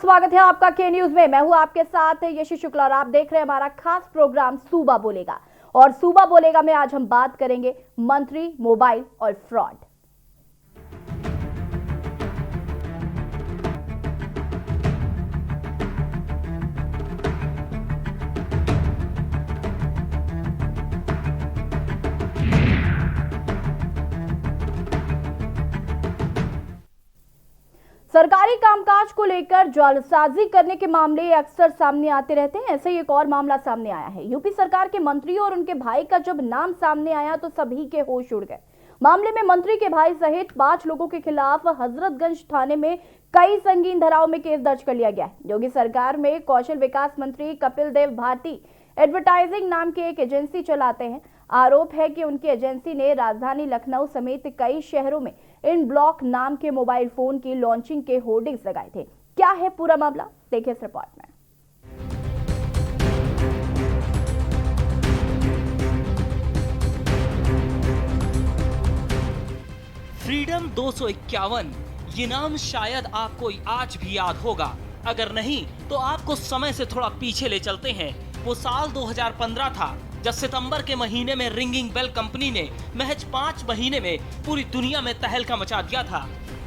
स्वागत है आपका के न्यूज में। मैं हूं आपके साथ यशी शुक्ला और आप देख रहे हैं हमारा खास प्रोग्राम सूबा बोलेगा। और सूबा बोलेगा में आज हम बात करेंगे मंत्री, मोबाइल और फ्रॉड। सरकारी कामकाज को लेकर जालसाजी करने के मामले अक्सर सामने आते रहते हैं। ऐसे ही एक और मामला सामने आया है। यूपी सरकार के मंत्री और उनके भाई का जब नाम सामने आया तो सभी के होश उड़ गए। मामले में मंत्री के भाई सहित 5 लोगों के खिलाफ हजरतगंज थाने में कई संगीन धाराओं में केस दर्ज कर लिया गया है। योगी सरकार में कौशल विकास मंत्री कपिल देव भारती एडवर्टाइजिंग नाम की एक एजेंसी चलाते हैं। आरोप है कि उनकी एजेंसी ने राजधानी लखनऊ समेत कई शहरों में इन ब्लॉक नाम के मोबाइल फोन की लॉन्चिंग के होर्डिंग्स लगाए थे। क्या है पूरा मामला, देखिए इस रिपोर्ट में। फ्रीडम 251 ये नाम शायद आपको आज भी याद होगा। अगर नहीं तो आपको समय से थोड़ा पीछे ले चलते हैं। वो साल 2015 था जब सितंबर के महीने में रिंगिंग बेल कंपनी ने महज 5 महीने में पूरी दुनिया में तहलका मचा दिया था।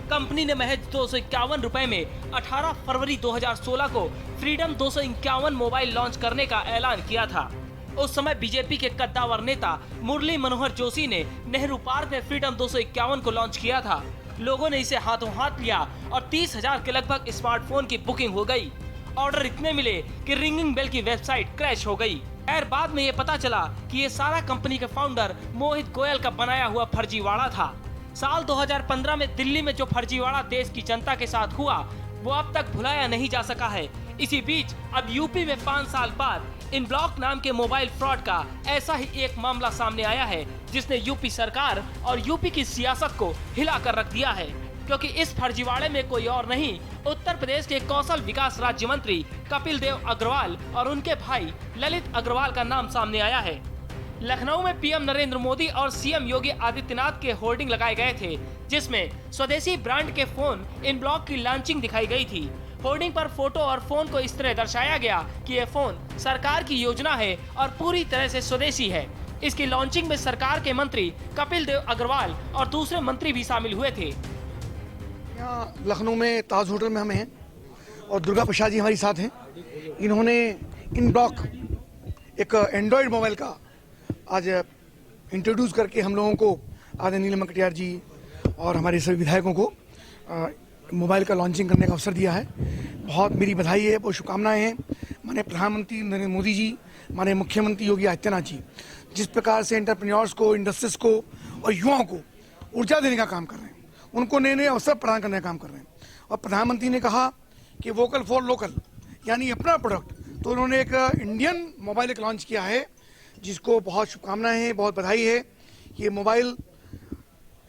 कंपनी ने महज 251 रुपए में 18 फरवरी 2016 को फ्रीडम 251 मोबाइल लॉन्च करने का ऐलान किया था। उस समय बीजेपी के कद्दावर नेता मुरली मनोहर जोशी ने नेहरू पार्क में फ्रीडम 251 को लॉन्च किया था। लोगों ने इसे हाथों हाथ लिया और 30,000 के लगभग स्मार्टफोन की बुकिंग हो गई। ऑर्डर इतने मिले कि रिंगिंग बेल की वेबसाइट क्रैश हो गई। खैर बाद में ये पता चला कि ये सारा कंपनी के फाउंडर मोहित गोयल का बनाया हुआ फर्जीवाड़ा था। साल 2015 में दिल्ली में जो फर्जीवाड़ा देश की जनता के साथ हुआ वो अब तक भुलाया नहीं जा सका है। इसी बीच अब यूपी में 5 साल बाद इन ब्लॉक नाम के मोबाइल फ्रॉड का ऐसा ही एक मामला सामने आया है जिसने यूपी सरकार और यूपी की सियासत को हिला कर रख दिया है। क्योंकि इस फर्जीवाड़े में कोई और नहीं, उत्तर प्रदेश के कौशल विकास राज्य मंत्री कपिल देव अग्रवाल और उनके भाई ललित अग्रवाल का नाम सामने आया है। लखनऊ में पीएम नरेंद्र मोदी और सीएम योगी आदित्यनाथ के होर्डिंग लगाए गए थे जिसमें स्वदेशी ब्रांड के फोन इन ब्लॉक की लॉन्चिंग दिखाई गई थी। होर्डिंग पर फोटो और फोन को इस तरह दर्शाया गया कि यह फोन सरकार की योजना है और पूरी तरह से स्वदेशी है। इसकी लॉन्चिंग में सरकार के मंत्री कपिल देव अग्रवाल और दूसरे मंत्री भी शामिल हुए थे। यहाँ लखनऊ में ताज होटल में हमें हैं और दुर्गा प्रसाद जी हमारी साथ हैं। इन्होंने इन ब्लॉक एक एंड्रॉयड मोबाइल का आज इंट्रोड्यूस करके हम लोगों को, आदरणीय नीलम कटियार जी और हमारे सभी विधायकों को मोबाइल का लॉन्चिंग करने का अवसर दिया है। बहुत मेरी बधाई है, बहुत शुभकामनाएं हैं। माननीय प्रधानमंत्री नरेंद्र मोदी जी, माननीय मुख्यमंत्री योगी आदित्यनाथ जी जिस प्रकार से एंटरप्रेन्योर्स को, इंडस्ट्रीज को और युवाओं को ऊर्जा देने का काम कर रहे हैं, उनको नए नए अवसर प्रदान करने का काम कर रहे हैं। और प्रधानमंत्री ने कहा कि वोकल फॉर लोकल यानी अपना प्रोडक्ट, तो उन्होंने एक इंडियन मोबाइल एक लॉन्च किया है जिसको बहुत शुभकामनाएं हैं, बहुत बधाई है। ये मोबाइल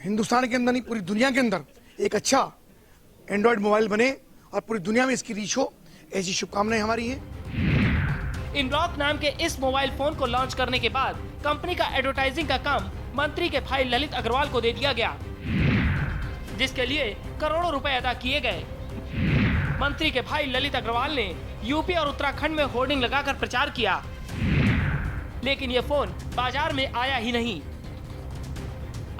हिंदुस्तान के अंदर नहीं पूरी दुनिया के अंदर एक अच्छा एंड्रॉयड मोबाइल बने और पूरी दुनिया में इसकी रीच हो, ऐसी शुभकामनाएं हमारी हैं। इन ब्लॉक नाम के इस मोबाइल फोन को लॉन्च करने के बाद कंपनी का एडवर्टाइजिंग का काम मंत्री के भाई ललित अग्रवाल को दे दिया गया जिसके लिए करोड़ों रुपए अदा किए गए। मंत्री के भाई ललित अग्रवाल ने यूपी और उत्तराखंड में होर्डिंग लगाकर प्रचार किया लेकिन ये फोन बाजार में आया ही नहीं।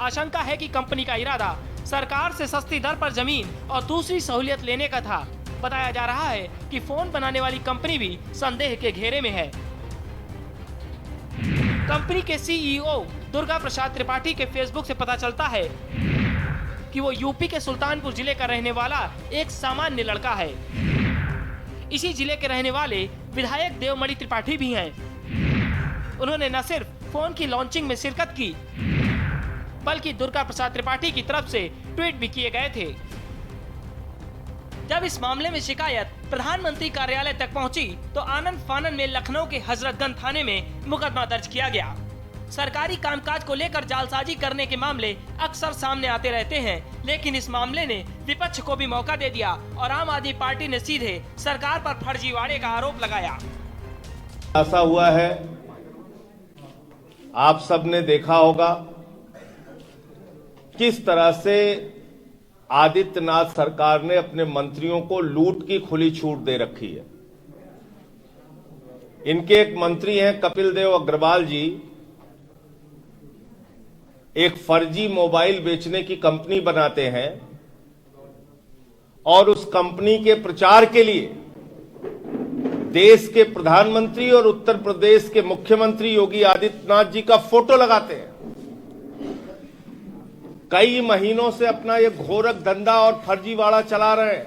आशंका है कि कंपनी का इरादा सरकार से सस्ती दर पर जमीन और दूसरी सहूलियत लेने का था। बताया जा रहा है कि फोन बनाने वाली कंपनी भी संदेह के घेरे में है। कंपनी के सीईओ दुर्गा प्रसाद त्रिपाठी के फेसबुक से पता चलता है कि वो यूपी के सुल्तानपुर जिले का रहने वाला एक सामान्य लड़का है। इसी जिले के रहने वाले विधायक देवमणि त्रिपाठी भी हैं। उन्होंने न सिर्फ फोन की लॉन्चिंग में शिरकत की बल्कि दुर्गा प्रसाद त्रिपाठी की तरफ से ट्वीट भी किए गए थे। जब इस मामले में शिकायत प्रधानमंत्री कार्यालय तक पहुंची तो आनंद फानन में लखनऊ के हजरतगंज थाने में मुकदमा दर्ज किया गया। सरकारी कामकाज को लेकर जालसाजी करने के मामले अक्सर सामने आते रहते हैं, लेकिन इस मामले ने विपक्ष को भी मौका दे दिया और आम आदमी पार्टी ने सीधे सरकार पर फर्जीवाड़े का आरोप लगाया। ऐसा हुआ है, आप सबने देखा होगा किस तरह से आदित्यनाथ सरकार ने अपने मंत्रियों को लूट की खुली छूट दे रखी है। इनके एक मंत्री हैं कपिल देव अग्रवाल जी, एक फर्जी मोबाइल बेचने की कंपनी बनाते हैं और उस कंपनी के प्रचार के लिए देश के प्रधानमंत्री और उत्तर प्रदेश के मुख्यमंत्री योगी आदित्यनाथ जी का फोटो लगाते हैं। कई महीनों से अपना यह घोरक धंधा और फर्जीवाड़ा चला रहे हैं।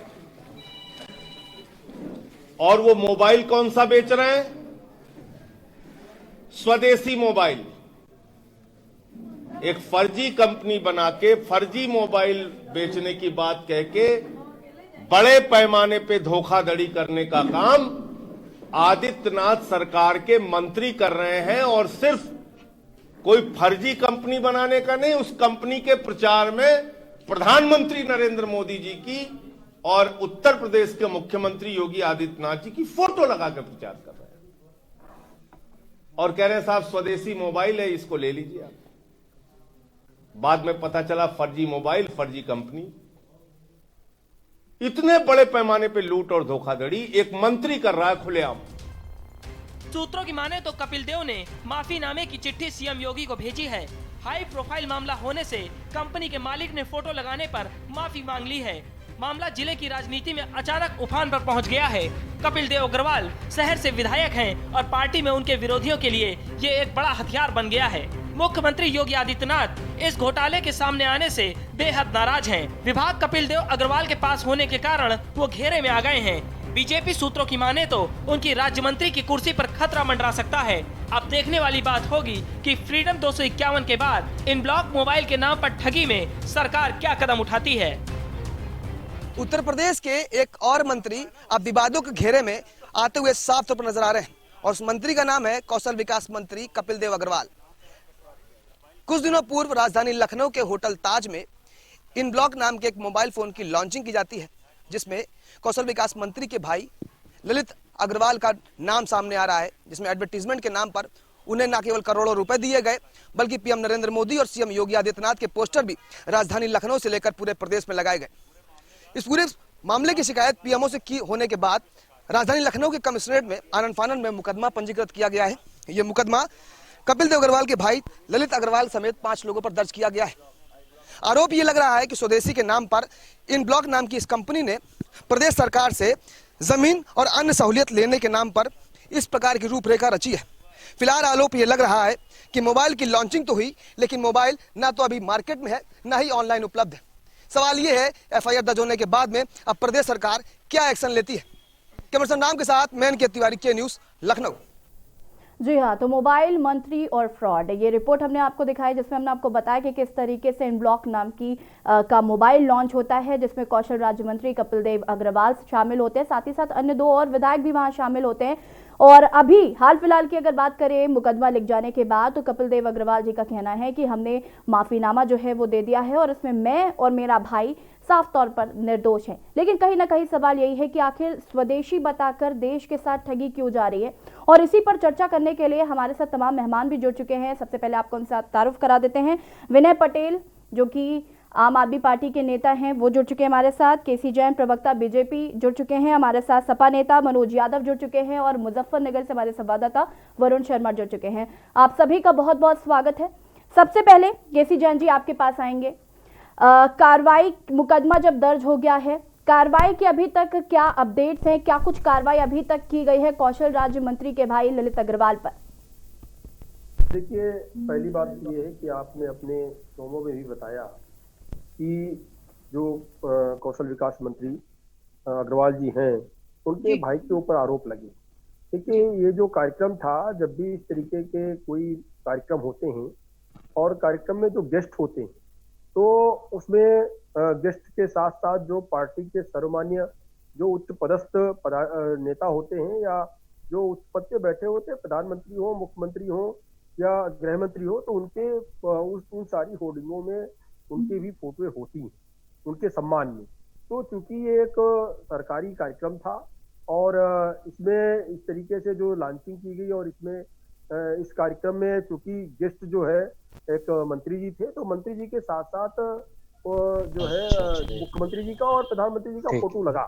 और वो मोबाइल कौन सा बेच रहे हैं? स्वदेशी मोबाइल। एक फर्जी कंपनी बना के फर्जी मोबाइल बेचने की बात कह के बड़े पैमाने पे धोखाधड़ी करने का काम आदित्यनाथ सरकार के मंत्री कर रहे हैं। और सिर्फ कोई फर्जी कंपनी बनाने का नहीं, उस कंपनी के प्रचार में प्रधानमंत्री नरेंद्र मोदी जी की और उत्तर प्रदेश के मुख्यमंत्री योगी आदित्यनाथ जी की फोटो लगाकर प्रचार कर रहे हैं और कह रहे हैं साहब स्वदेशी मोबाइल है, इसको ले लीजिए आप। बाद में पता चला फर्जी मोबाइल, फर्जी कंपनी। इतने बड़े पैमाने पे लूट और धोखाधड़ी एक मंत्री कर रहा है खुलेआम। सूत्रों की माने तो कपिल देव ने माफीनामे की चिट्ठी सीएम योगी को भेजी है। हाई प्रोफाइल मामला होने से कंपनी के मालिक ने फोटो लगाने पर माफी मांग ली है। मामला जिले की राजनीति में अचानक उफान पर पहुंच गया है। कपिल देव अग्रवाल शहर से विधायक हैं और पार्टी में उनके विरोधियों के लिए ये एक बड़ा हथियार बन गया है। मुख्यमंत्री योगी आदित्यनाथ इस घोटाले के सामने आने से बेहद नाराज हैं। विभाग कपिल देव अग्रवाल के पास होने के कारण वो घेरे में आ गए हैं। बीजेपी सूत्रों की माने तो उनकी राज्य मंत्री की कुर्सी पर खतरा मंडरा सकता है। अब देखने वाली बात होगी कि फ्रीडम 251 के बाद इन ब्लॉक मोबाइल के नाम पर ठगी में सरकार क्या कदम उठाती है। उत्तर प्रदेश के एक और मंत्री अब विवादों के घेरे में आते हुए साफ तौर पर नजर आ रहे हैं और उस मंत्री का नाम है कौशल विकास मंत्री कपिल देव अग्रवाल। कुछ दिनों पूर्व राजधानी लखनऊ के होटल ताज में इन ब्लॉक नाम के एक मोबाइल फोन की लॉन्चिंग की जाती है, जिसमें कौशल विकास मंत्री के भाई ललित अग्रवाल का नाम सामने आ रहा है, जिसमें एडवर्टीजमेंट के नाम पर उन्हें न केवल करोड़ों रुपए दिए गए बल्कि पीएम नरेंद्र मोदी और सीएम योगी आदित्यनाथ के पोस्टर भी राजधानी लखनऊ से लेकर पूरे प्रदेश में लगाए गए। इस पूरे मामले की शिकायत पीएमओ से की होने के बाद राजधानी लखनऊ के कमिश्नरेट में आनन फानन में मुकदमा पंजीकृत किया गया है। यह मुकदमा कपिल देव अग्रवाल के भाई ललित अग्रवाल समेत 5 लोगों पर दर्ज किया गया है। आरोप यह लग रहा है कि स्वदेशी के नाम पर इन ब्लॉक नाम की इस कंपनी ने प्रदेश सरकार से जमीन और अन्य सहूलियत लेने के नाम पर इस प्रकार की रूपरेखा रची है। फिलहाल आरोप यह लग रहा है कि मोबाइल की लॉन्चिंग तो हुई, लेकिन मोबाइल ना तो अभी मार्केट में है, ना ही ऑनलाइन उपलब्ध है। सवाल यह है एफआईआर दर्ज होने के बाद में अब प्रदेश सरकार क्या एक्शन लेती है। कैमरा संग्राम के साथ मैं के तिवारी, के न्यूज, लखनऊ। जी हाँ, तो मोबाइल मंत्री और फ्रॉड, ये रिपोर्ट हमने आपको दिखाई जिसमें हमने आपको बताया कि किस तरीके से इन ब्लॉक नाम की का मोबाइल लॉन्च होता है, जिसमें कौशल राज्य मंत्री कपिल देव अग्रवाल शामिल होते हैं, साथ ही साथ अन्य 2 और विधायक भी वहां शामिल होते हैं। और अभी हाल फिलहाल की अगर बात करें मुकदमा लिख जाने के बाद, तो कपिल देव अग्रवाल जी का कहना है कि हमने माफीनामा जो है वो दे दिया है और इसमें मैं और मेरा भाई साफ तौर पर निर्दोष हैं। लेकिन कहीं ना कहीं सवाल यही है कि आखिर स्वदेशी बताकर देश के साथ ठगी क्यों जा रही है। और इसी पर चर्चा करने के लिए हमारे साथ तमाम मेहमान भी जुड़ चुके हैं। सबसे पहले आपको उनसे तारुफ करा देते हैं। विनय पटेल जो कि आम आदमी पार्टी के नेता हैं, वो जुड़ चुके हैं हमारे साथ। केसी जैन प्रवक्ता बीजेपी जुड़ चुके हैं हमारे साथ। सपा नेता मनोज यादव जुड़ चुके हैं और मुजफ्फरनगर से हमारे संवाददाता वरुण शर्मा जुड़ चुके हैं। आप सभी का बहुत बहुत स्वागत है। सबसे पहले केसी जैन जी आपके पास आएंगे। कार्रवाई, मुकदमा जब दर्ज हो गया है, कार्रवाई की अभी तक क्या अपडेट्स हैं? क्या कुछ कार्रवाई अभी तक की गई है कौशल राज्य मंत्री के भाई ललित अग्रवाल पर? देखिए, पहली बात ये है कि आपने अपने शोमों में भी बताया कि जो कौशल विकास मंत्री अग्रवाल जी हैं, उनके भाई के ऊपर आरोप लगे। देखिए, ये जो कार्यक्रम था, जब भी इस तरीके के कोई कार्यक्रम होते हैं और कार्यक्रम में जो गेस्ट होते हैं, तो उसमें गेस्ट के साथ साथ जो पार्टी के सर्वमान्य जो उच्च पदस्थ नेता होते हैं या जो उच्च पद पे बैठे होते हैं, प्रधानमंत्री हो, मुख्यमंत्री हो या गृह मंत्री हो, तो उनके उन सारी होर्डिंगों में उनकी भी फोटोएं होती हैं उनके सम्मान में। तो चूंकि ये एक सरकारी कार्यक्रम था और इसमें इस तरीके से जो लॉन्चिंग की गई और इसमें इस कार्यक्रम में चूंकि गेस्ट जो है एक मंत्री जी थे, तो मंत्री जी के साथ साथ जो है मुख्यमंत्री जी का और प्रधानमंत्री जी का फोटो लगा,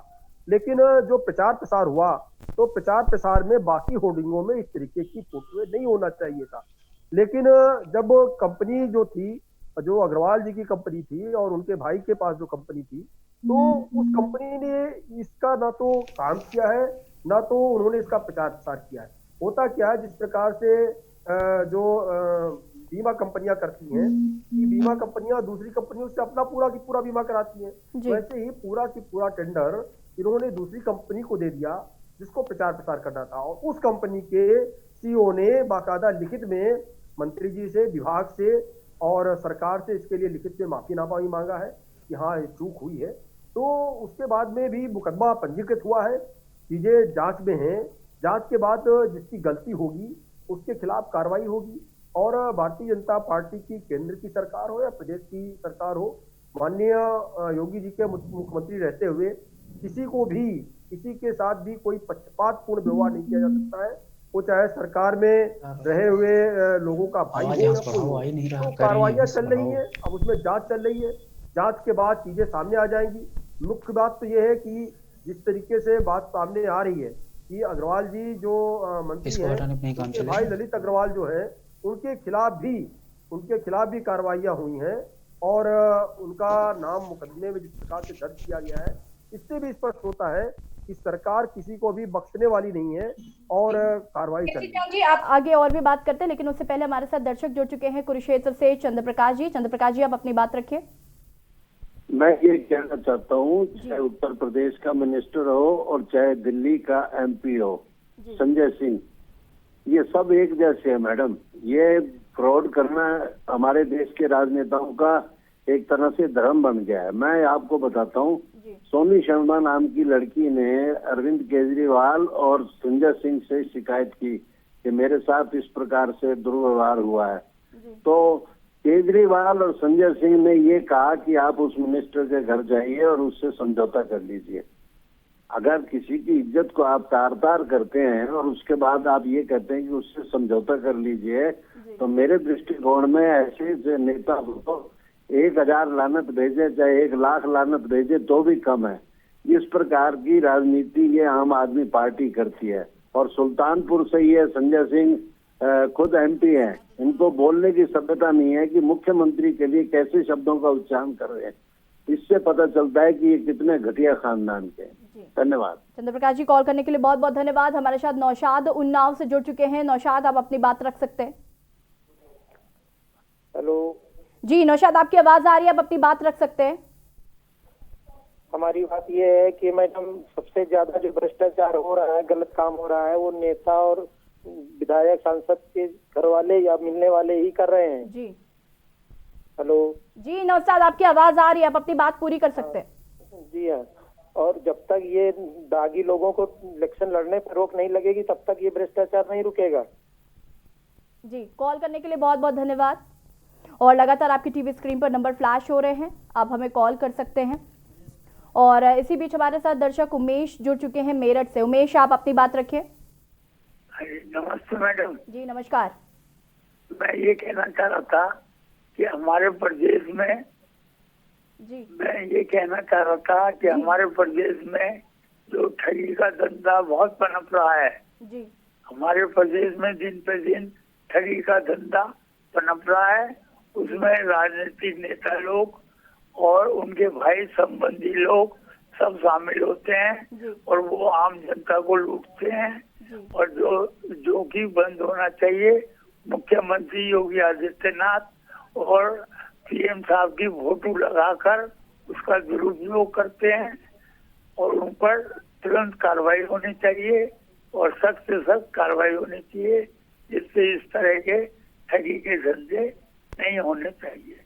लेकिन जो प्रचार प्रसार हुआ तो प्रचार प्रसार में बाकी होर्डिंगों में इस तरीके की फोटो नहीं होना चाहिए था। लेकिन जब कंपनी जो थी, जो अग्रवाल जी की कंपनी थी और उनके भाई के पास जो कंपनी थी, तो उस कंपनी ने इसका ना तो काम किया है ना तो उन्होंने इसका प्रचार प्रसार किया है। होता क्या है, जिस प्रकार से जो बीमा कंपनियां करती हैं कि बीमा कंपनियां दूसरी कंपनियों से अपना पूरा की पूरा बीमा कराती हैं, वैसे ही पूरा की पूरा टेंडर इन्होंने दूसरी कंपनी को दे दिया जिसको प्रचार प्रसार करना था, और उस कंपनी के सीईओ ने बाकायदा लिखित में मंत्री जी से, विभाग से और सरकार से इसके लिए लिखित में माफीनामा भी मांगा है कि हाँ ये चूक हुई है। तो उसके बाद में भी मुकदमा पंजीकृत हुआ है, चीजें जांच में हैं। जांच के बाद जिसकी गलती होगी उसके खिलाफ कार्रवाई होगी, और भारतीय जनता पार्टी की केंद्र की सरकार हो या प्रदेश की सरकार हो, माननीय योगी जी के मुख्यमंत्री रहते हुए किसी को भी, किसी के साथ भी कोई पक्षपातपूर्ण व्यवहार नहीं किया जा सकता है। वो चाहे सरकार में रहे हुए लोगों का भाई हो या कोई हो। तो कार्रवाइयां चल रही हैं, अब उसमें जांच चल रही है, जांच के बाद चीजें सामने आ जाएंगी। मुख्य बात तो ये है कि जिस तरीके से बात सामने आ रही है कि अग्रवाल जी जो मंत्री हैं, उनके भाई ललित अग्रवाल जो है, उनके खिलाफ भी कार्रवाइयां हुई हैं, और उनका नाम मुकदमे में जिस प्रकार से दर्ज किया गया है, इससे भी स्पष्ट होता है कि सरकार किसी को भी बख्शने वाली नहीं है और कार्रवाई चल रही है। जी, आप आगे और भी बात करते हैं, लेकिन उससे पहले हमारे साथ दर्शक जुड़ चुके हैं कुरुक्षेत्र से, चंद्र प्रकाश जी। चंद्र प्रकाश जी, आप अपनी बात रखिए। मैं ये कहना चाहता हूँ, चाहे उत्तर प्रदेश का मिनिस्टर हो और चाहे दिल्ली का एमपी हो, संजय सिंह, ये सब एक जैसे है मैडम। ये फ्रॉड करना हमारे देश के राजनेताओं का एक तरह से धर्म बन गया है। मैं आपको बताता हूँ, सोनी शर्मा नाम की लड़की ने अरविंद केजरीवाल और संजय सिंह से शिकायत की कि मेरे साथ इस प्रकार से दुर्व्यवहार हुआ है। तो केजरीवाल और संजय सिंह ने ये कहा कि आप उस मिनिस्टर के घर जाइए और उससे समझौता कर लीजिए। अगर किसी की इज्जत को आप तार तार करते हैं और उसके बाद आप ये कहते हैं कि उससे समझौता कर लीजिए, तो मेरे दृष्टिकोण में ऐसे नेता को 1000 लानत भेजे चाहे 1 लाख लानत भेजे तो भी कम है। इस प्रकार की राजनीति ये आम आदमी पार्टी करती है। और सुल्तानपुर से ये संजय सिंह खुद एमपी हैं, इनको बोलने की सभ्यता नहीं है कि मुख्यमंत्री के लिए कैसे शब्दों का उच्चारण कर रहे हैं। इससे पता चलता है कि ये कितने घटिया खानदान के हैं। धन्यवाद। चंद्र प्रकाश जी, कॉल करने के लिए बहुत बहुत धन्यवाद। हमारे साथ नौशाद उन्नाव से जुड़ चुके हैं। नौशाद, आप अपनी बात रख सकते हैं। हेलो जी नौशाद, आपकी आवाज आ रही है, आप अपनी बात रख सकते हैं। हमारी बात ये है कि मैडम, सबसे ज्यादा जो भ्रष्टाचार हो रहा है, गलत काम हो रहा है, वो नेता और विधायक सांसद के घर वाले या मिलने वाले ही कर रहे हैं। जी हेलो जी नौशाद, आपकी आवाज आ रही है, आप अपनी बात पूरी कर सकते हैं। जी हाँ, और जब तक ये दागी लोगों को इलेक्शन लड़ने पर रोक नहीं लगेगी तब तक ये भ्रष्टाचार नहीं रुकेगा। जी, कॉल करने के लिए बहुत बहुत धन्यवाद। और लगातार आपकी टीवी स्क्रीन पर नंबर फ्लैश हो रहे हैं, आप हमें कॉल कर सकते हैं। और इसी बीच हमारे साथ दर्शक उमेश जुड़ चुके हैं मेरठ से। उमेश, आप अपनी बात रखिए। नमस्ते मैडम जी नमस्कार। मैं ये कहना चाह रहा था कि हमारे प्रदेश में जी हमारे प्रदेश में जो ठगी का धंधा बहुत पनप रहा है। जी हमारे प्रदेश में दिन पे दिन ठगी का धंधा पनप रहा है। उसमें राजनीतिक नेता लोग और उनके भाई संबंधी लोग सब शामिल होते हैं और वो आम जनता को लूटते हैं। और जो कि बंद होना चाहिए। मुख्यमंत्री योगी आदित्यनाथ और पीएम साहब की फोटो लगाकर उसका दुरुपयोग करते हैं और उन पर तुरंत कार्रवाई होनी चाहिए और सख्त से सख्त कार्रवाई होनी चाहिए, जिससे इस तरह के ठगी के धंधे नहीं होने चाहिए।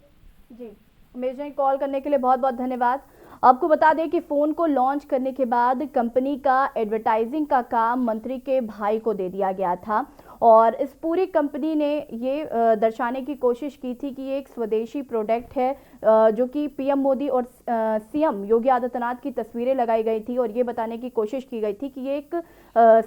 जी, उमेश जी, कॉल करने के लिए बहुत बहुत धन्यवाद। आपको बता दें कि फ़ोन को लॉन्च करने के बाद कंपनी का एडवर्टाइजिंग का काम मंत्री के भाई को दे दिया गया था और इस पूरी कंपनी ने ये दर्शाने की कोशिश की थी कि ये एक स्वदेशी प्रोडक्ट है, जो कि पीएम मोदी और सीएम योगी आदित्यनाथ की तस्वीरें लगाई गई थी और ये बताने की कोशिश की गई थी कि ये एक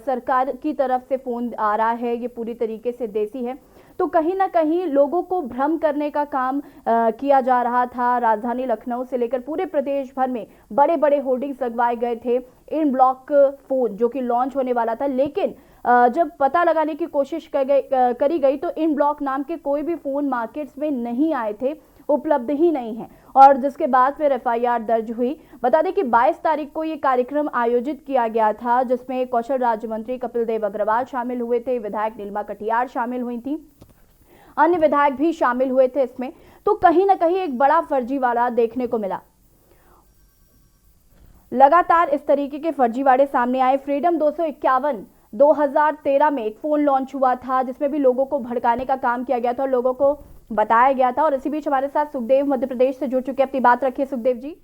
सरकार की तरफ से फ़ोन आ रहा है, ये पूरी तरीके से देसी है। तो कहीं ना कहीं लोगों को भ्रम करने का काम किया जा रहा था। राजधानी लखनऊ से लेकर पूरे प्रदेश भर में बड़े बड़े होर्डिंग्स लगवाए गए थे इन ब्लॉक फोन जो कि लॉन्च होने वाला था, लेकिन जब पता लगाने की कोशिश करी गई तो इन ब्लॉक नाम के कोई भी फोन मार्केट्स में नहीं आए थे, उपलब्ध ही नहीं है। और जिसके बाद फिर एफआईआर दर्ज हुई। बता दें कि 22 तारीख को ये कार्यक्रम आयोजित किया गया था जिसमें कौशल राज्य मंत्री कपिल देव अग्रवाल शामिल हुए थे, विधायक नीलिमा कटियार शामिल हुई थी, अन्य विधायक भी शामिल हुए थे इसमें। तो कहीं ना कहीं एक बड़ा फर्जीवाड़ा देखने को मिला। लगातार इस तरीके के फर्जीवाड़े सामने आए। फ्रीडम 251 2013 में एक फोन लॉन्च हुआ था जिसमें भी लोगों को भड़काने का काम किया गया था और लोगों को बताया गया था। और इसी बीच हमारे साथ सुखदेव मध्य प्रदेश से जुड़ चुके, अपनी बात रखिए सुखदेव जी।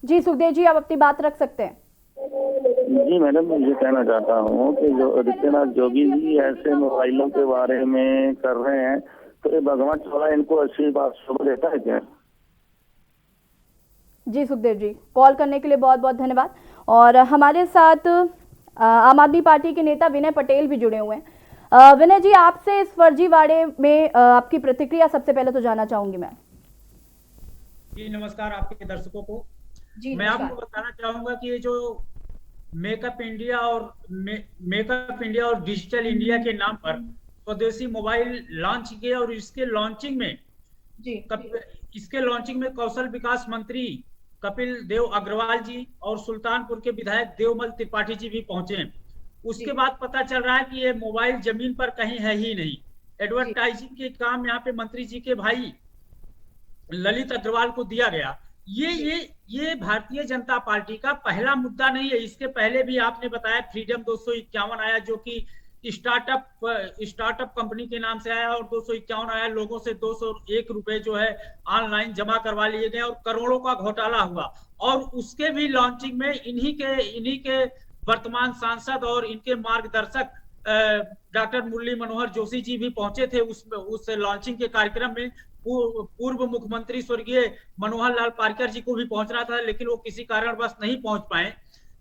जी सुखदेव जी, आप अपनी बात रख सकते हैं। जी मैडम, मैं ये कहना चाहता हूँ कि जो आदित्यनाथ योगी जी ऐसे मोबाइलों के बारे में कर रहे हैं तो ये भगवान चौड़ा इनको अच्छी बात शुभ देता है क्या? जी सुखदेव जी, कॉल करने के लिए बहुत बहुत धन्यवाद। और हमारे साथ आम आदमी पार्टी के नेता विनय पटेल भी जुड़े हुए हैं। विनय जी, आपसे इस फर्जीवाड़े में आपकी प्रतिक्रिया सबसे पहले तो जानना चाहूंगी मैं। जी नमस्कार आपके दर्शकों को। जी मैं आपको बताना चाहूंगा कि ये जो मेकअप इंडिया और डिजिटल इंडिया के नाम पर स्वदेशी मोबाइल लॉन्च किया और इसके लॉन्चिंग में कौशल विकास मंत्री कपिल देव अग्रवाल जी और सुल्तानपुर के विधायक देवमल त्रिपाठी जी भी पहुंचे। उसके बाद पता चल रहा है कि ये मोबाइल जमीन पर कहीं है ही नहीं। एडवर्टाइजिंग के काम यहाँ पे मंत्री जी के भाई ललित अग्रवाल को दिया गया। ये भारतीय जनता पार्टी का पहला मुद्दा नहीं है। इसके पहले भी आपने बताया फ्रीडम 251 आया जो कि स्टार्टअप कंपनी के नाम से आया और 251 आया, लोगों से 201 रुपए जो है ऑनलाइन जमा करवा लिए गए और करोड़ों का घोटाला हुआ। और उसके भी लॉन्चिंग में इन्हीं के वर्तमान सांसद और इनके मार्गदर्शक डॉक्टर मुरली मनोहर जोशी जी भी पहुंचे थे उस लॉन्चिंग के कार्यक्रम में। पूर्व मुख्यमंत्री स्वर्गीय मनोहर लाल पार्कर जी को भी पहुंचना था लेकिन वो किसी कारणवश नहीं पहुंच पाए।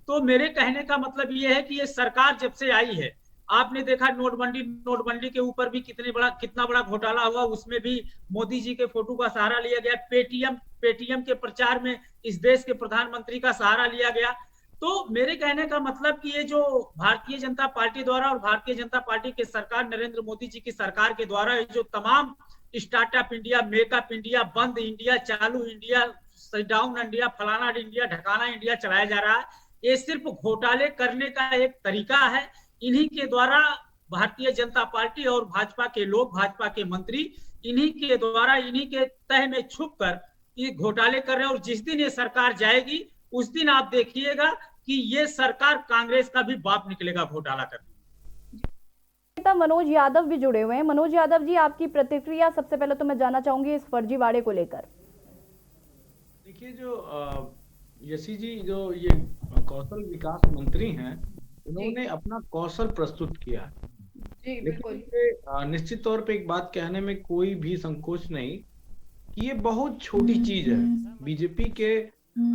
तो मेरे कहने का मतलब ये है कि ये सरकार जब से आई है, आपने देखा नोटबंदी के ऊपर भी कितना बड़ा घोटाला हुआ, उसमें भी मोदी जी के फोटो का सहारा लिया गया। पेटीएम के प्रचार में इस देश के प्रधानमंत्री का सहारा लिया गया। तो मेरे कहने का मतलब कि ये जो भारतीय जनता पार्टी द्वारा और भारतीय जनता पार्टी के सरकार नरेंद्र मोदी जी की सरकार के द्वारा जो तमाम स्टार्टअप इंडिया, मेकअप इंडिया, बंद इंडिया, चालू इंडिया, डाउन इंडिया, फलाना इंडिया, ढकाना इंडिया चलाया जा रहा है, ये सिर्फ घोटाले करने का एक तरीका है। इन्हीं के द्वारा भारतीय जनता पार्टी और भाजपा के लोग, भाजपा के मंत्री इन्हीं के द्वारा इन्हीं के तह में छुप कर ये घोटाले कर रहे हैं। और जिस दिन ये सरकार जाएगी उस दिन आप देखिएगा कि ये सरकार कांग्रेस का भी बाप निकलेगा घोटाला करने। नेता मनोज यादव भी जुड़े हुए हैं। मनोज यादव जी, आपकी प्रतिक्रिया सबसे पहले तो मैं जानना चाहूंगी इस फर्जीवाड़े को लेकर। देखिए, जो यशी जी जो ये कौशल विकास मंत्री हैं, उन्होंने अपना कौशल प्रस्तुत किया। लेकिन निश्चित तौर पे एक बात कहने में कोई भी संकोच नहीं कि ये बहुत छोटी चीज है। बीजेपी के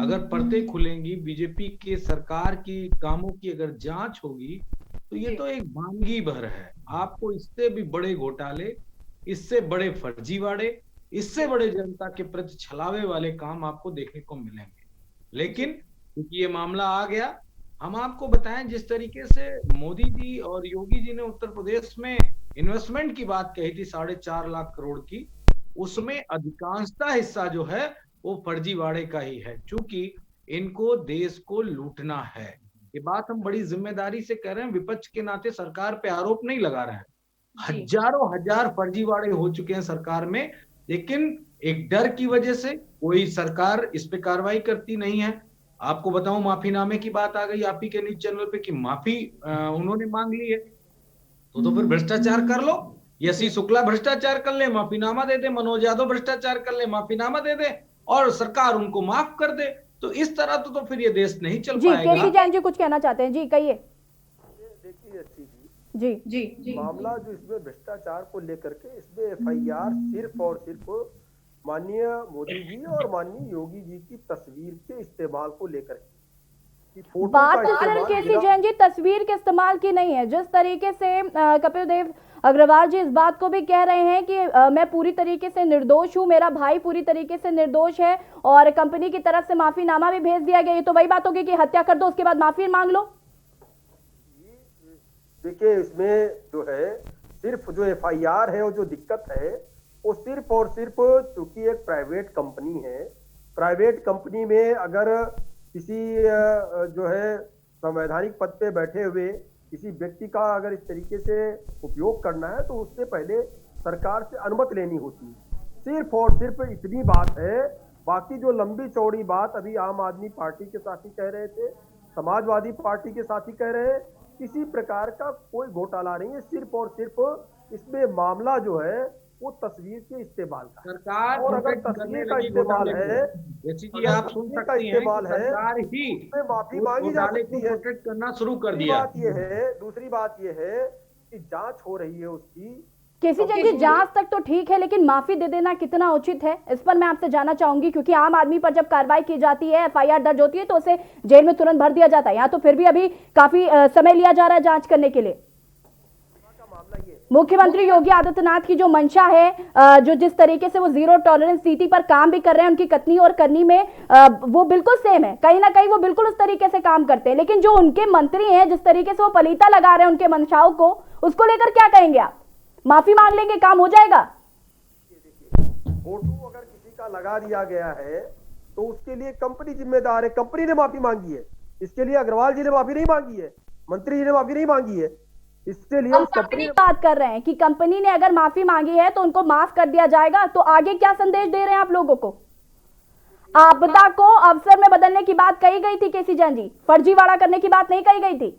अगर पर्दे खुलेंगी, बीजेपी के सरकार की कामों की अगर जांच होगी तो ये तो एक वानगी भर है। आपको इससे भी बड़े घोटाले, इससे बड़े फर्जीवाड़े, इससे बड़े जनता के प्रति छलावे वाले काम आपको देखने को मिलेंगे। लेकिन क्योंकि ये मामला आ गया, हम आपको बताएं जिस तरीके से मोदी जी और योगी जी ने उत्तर प्रदेश में इन्वेस्टमेंट की बात कही थी 4.5 लाख करोड़ की, उसमें अधिकांशता हिस्सा जो है वो फर्जीवाड़े का ही है। चूंकि इनको देश को लूटना है, ये बात हम बड़ी जिम्मेदारी से कह रहे हैं, विपक्ष के नाते सरकार पे आरोप नहीं लगा रहे हैं। हजारों हजार फर्जीवाड़े हो चुके हैं सरकार में, लेकिन एक डर की वजह से कोई सरकार इस पे कार्रवाई करती नहीं है। आपको बताऊं, माफीनामे की बात आ गई आप ही के न्यूज चैनल पे कि माफी उन्होंने मांग ली है, तो फिर भ्रष्टाचार कर लो। यशी शुक्ला भ्रष्टाचार कर ले, माफीनामा दे दे, मनोज यादव भ्रष्टाचार कर ले, माफीनामा दे दे और सरकार उनको माफ कर दे। तो इस तरह तो फिर ये देश नहीं चल पाएगा। केसी जैन जी कुछ कहना चाहते हैं, जी कहिए। देखिए जी जी जी, मामला जो इसमें भ्रष्टाचार को लेकर के, इसमें एफआईआर सिर्फ और सिर्फ माननीय मोदी जी और माननीय योगी जी की तस्वीर के इस्तेमाल को लेकर, फोटो बात का तो सिर्फ इस्तेमाल केसी बिना- जैन जी तस्वीर के इस्तेमाल की नहीं है। जिस तरीके से कपिल देव अग्रवाल जी इस बात को भी कह रहे हैं कि मैं पूरी तरीके से निर्दोष हूं, मेरा भाई पूरी तरीके से निर्दोष है और कंपनी की तरफ से माफीनामा भी भेज दिया गया। ये तो वही बात होगी कि हत्या कर दो उसके बाद माफी मांग लो। देखिए, इसमें जो है सिर्फ जो एफआईआर है और जो दिक्कत है वो सिर्फ और सिर्फ चूंकि एक प्राइवेट कंपनी है, प्राइवेट कंपनी में अगर किसी जो है संवैधानिक पद पे बैठे हुए किसी व्यक्ति का अगर इस तरीके से उपयोग करना है तो उससे पहले सरकार से अनुमति लेनी होती है। सिर्फ और सिर्फ इतनी बात है। बाकी जो लंबी चौड़ी बात अभी आम आदमी पार्टी के साथी कह रहे थे, समाजवादी पार्टी के साथी कह रहे हैं, किसी प्रकार का कोई घोटाला नहीं है। सिर्फ और सिर्फ इसमें मामला जो है वो तस्वीर के इस्तेमाल का सरकार और अगर प्रोटेक्ट करने तस्वीर का लगी इस्तेमाल घोटाले है, को। जैसे कि अगर आप सुन तस्वीर का सकती हैं कि इस्तेमाल है, सरकार ही उसमें माफी उस मांगी जा घोटाले को सकती है। प्रोटेक्ट करना शुरू कर दूसरी दिया। बात ये है कि जांच हो रही है उसकी। केसी जैन जी जांच तक तो ठीक है, लेकिन माफी दे देना कितना उचित है, इस पर मैं आपसे जानना चाहूंगी। क्योंकि आम आदमी पर जब कार्रवाई की जाती है, एफआईआर दर्ज होती है तो उसे जेल में तुरंत भर दिया जाता है। यहाँ तो फिर भी अभी काफी समय लिया जा रहा है जांच करने के लिए। मुख्यमंत्री योगी आदित्यनाथ की जो मंशा है, जो जिस तरीके से वो जीरो टॉलरेंस नीति पर काम भी कर रहे हैं, उनकी कथनी और करनी में वो बिल्कुल सेम है। कहीं ना कहीं वो बिल्कुल उस तरीके से काम करते हैं। लेकिन जो उनके मंत्री हैं, जिस तरीके से वो पलीता लगा रहे हैं उनके मंशाओं को, उसको लेकर क्या कहेंगे आप? माफी मांग लेंगे, काम हो जाएगा? फोटो अगर किसी का लगा दिया गया है तो उसके लिए कंपनी जिम्मेदार है। कंपनी ने माफी मांगी है, इसके लिए अग्रवाल जी ने माफी नहीं मांगी है, मंत्री जी ने माफी नहीं मांगी है। इसके लिए उस कंपनी कंपनी बात कर रहे हैं कि कंपनी ने अगर माफी मांगी है तो उनको माफ कर दिया जाएगा। तो आगे क्या संदेश दे रहे हैं आप लोगों को? आपदा को अवसर में बदलने की बात कही गई थी केसी जैन जी, फर्जीवाड़ा करने की बात नहीं कही गई थी।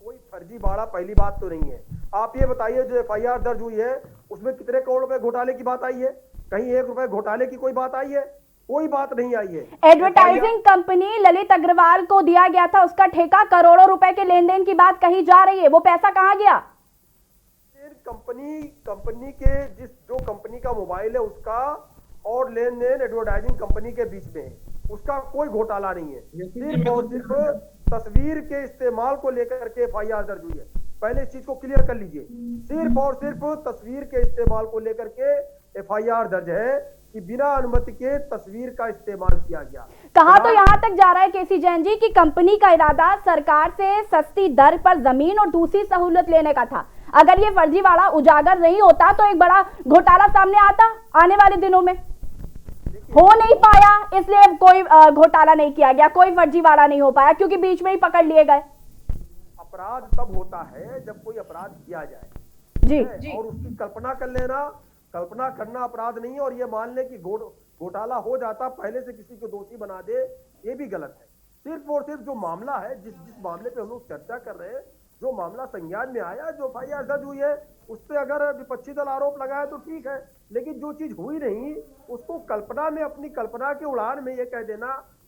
कोई फर्जीवाड़ा पहली बात तो नहीं है। आप ये बताइए, जो एफआईआर दर्ज हुई है उसमें कितने करोड़ रुपए घोटाले की बात आई है? कहीं 1 रुपए घोटाले की कोई बात आई है? कोई बात नहीं आई है। एडवर्टाइजिंग कंपनी ललित अग्रवाल को दिया गया था, उसका ठेका करोड़ों रुपए के लेन देन की बात कही जा रही है, वो पैसा कहां गया? कंपनी के जो कंपनी का मोबाइल है उसका और लेन देन एडवर्टाइजिंग कंपनी के बीच में है, उसका कोई घोटाला नहीं है। सिर्फ और सिर्फ तस्वीर के इस्तेमाल को लेकर के एफआईआर दर्ज हुई है। पहले इस चीज को क्लियर कर लीजिए। सिर्फ और सिर्फ तस्वीर के इस्तेमाल को लेकर के एफआईआर दर्ज है कि बिना अनुमति के तस्वीर का इस्तेमाल किया गया। कहा तो यहां तक जा रहा है केसी जैन जी कि कंपनी का इरादा सरकार से सस्ती दर पर जमीन और दूसरी सहूलत लेने का था। अगर ये फर्जीवाड़ा उजागर नहीं होता तो एक बड़ा घोटाला सामने आता आने वाले दिनों में। हो नहीं पाया इसलिए कोई घोटाला नहीं किया गया, कोई फर्जीवाड़ा नहीं हो पाया क्योंकि बीच में ही पकड़ लिए गए। अपराध तब होता है जब कोई अपराध किया जाए जी और उसकी कल्पना कर लेना, कल्पना करना अपराध नहीं है। और ये मान ले कि घोटाला हो जाता, पहले से किसी को दोषी बना दे, ये भी गलत है। सिर्फ और सिर्फ जो मामला है, जिस मामले पे हम लोग चर्चा कर रहे हैं, जो मामला संज्ञान में आया, जो एफआईआर दर्ज हुई है, उस पर अगर विपक्षी दल आरोप लगाए तो ठीक है। लेकिन जो चीज हुई नहीं उसको कल्पना में, अपनी कल्पना के उड़ान में ये कह देना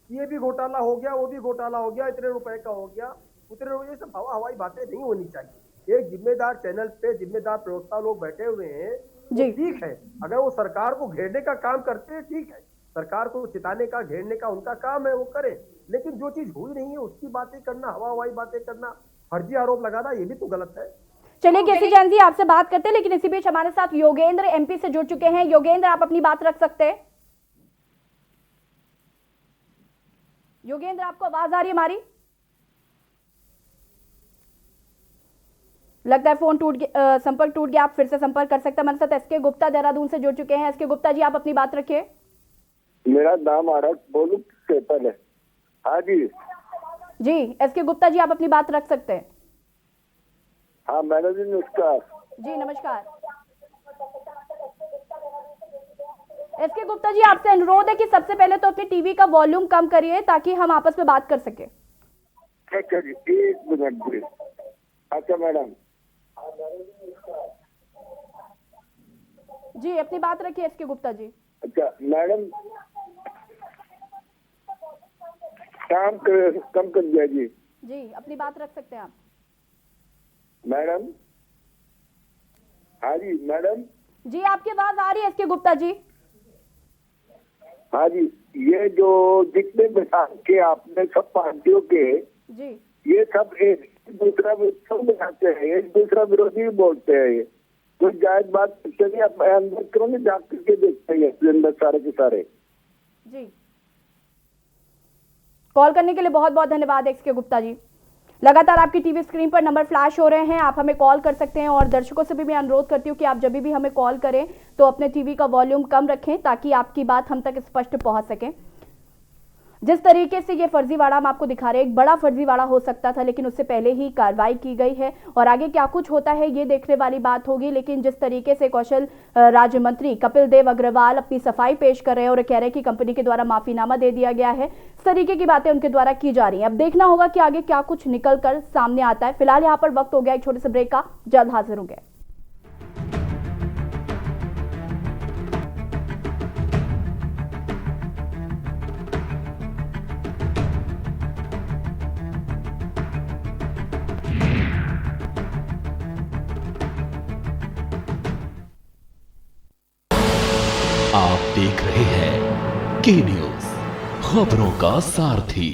कि ये भी घोटाला हो गया, वो भी घोटाला हो गया, इतने रुपए का हो गया, उतने रुपए, ये सब हवाई बातें नहीं होनी चाहिए। एक जिम्मेदार चैनल पे जिम्मेदार प्रवक्ता लोग बैठे हुए हैं, तो ठीक है। अगर वो सरकार को घेरने का काम करते हैं, ठीक है, सरकार को चिताने का, घेरने का उनका काम है, वो करे। लेकिन जो चीज हुई नहीं है उसकी बातें करना, हवाई बातें करना, फर्जी आरोप लगाना, ये भी तो गलत है। चलिए केसी जैन जी आपसे बात करते हैं, लेकिन इसी बीच हमारे साथ योगेंद्र एमपी से जुड़ चुके हैं। योगेंद्र, आप अपनी बात रख सकते हैं? योगेंद्र, आपको आवाज आ रही है हमारी? लगता है फोन टूट गया, संपर्क टूट गया। आप फिर से संपर्क कर सकते हैं। हमारे साथ एसके गुप्ता देहरादून से जुड़ चुके हैं। एसके गुप्ता जी, आप अपनी बात रखिए। मेरा नाम आरक बोलू पेपर है। हाँ जी एसके गुप्ता जी, आप अपनी बात रख सकते हैं। हाँ मैडम जी, नमस्कार। जी नमस्कार। एसके गुप्ता जी, आपसे अनुरोध है कि सबसे पहले तो अपनी टीवी का वॉल्यूम कम करिए ताकि हम आपस में बात कर सके। ठीक है जी, 1 मिनट प्लीज। अच्छा मैडम जी, अपनी बात रखिए एसके गुप्ता जी। अच्छा मैडम, काम कम कर दिया जी। जी, अपनी बात रख सकते हैं आप। मैडम, हाँ जी मैडम। जी, आपकी आवाज आ रही है एसके गुप्ता जी। हाँ जी, ये जो जितने विधायक के आपने सब पार्टियों के जी, ये सब एक दूसरा सब बनाते हैं, एक दूसरा विरोधी बोलते हैं। ये कोई जायज बात नहीं, आप अंदर करो ना, जा करके देखते हैं अपने अंदर सारे के सारे। जी, कॉल करने के लिए बहुत बहुत धन्यवाद एक्स के गुप्ता जी। लगातार आपकी टीवी स्क्रीन पर नंबर फ्लैश हो रहे हैं, आप हमें कॉल कर सकते हैं। और दर्शकों से भी मैं अनुरोध करती हूँ कि आप जब भी हमें कॉल करें तो अपने टीवी का वॉल्यूम कम रखें ताकि आपकी बात हम तक स्पष्ट पहुंच सके। जिस तरीके से ये फर्जीवाड़ा हम आपको दिखा रहे हैं, एक बड़ा फर्जीवाड़ा हो सकता था, लेकिन उससे पहले ही कार्रवाई की गई है और आगे क्या कुछ होता है ये देखने वाली बात होगी। लेकिन जिस तरीके से कौशल राज्य मंत्री कपिल देव अग्रवाल अपनी सफाई पेश कर रहे हैं और कह रहे हैं कि कंपनी के द्वारा माफीनामा दे दिया गया है, इस तरीके की बातें उनके द्वारा की जा रही हैं। अब देखना होगा कि आगे क्या कुछ निकल कर सामने आता है। फिलहाल यहाँ पर वक्त हो गया एक छोटे से ब्रेक का, जल्द हाजिर होंगे। आप देख रहे हैं के न्यूज, खबरों का सारथी।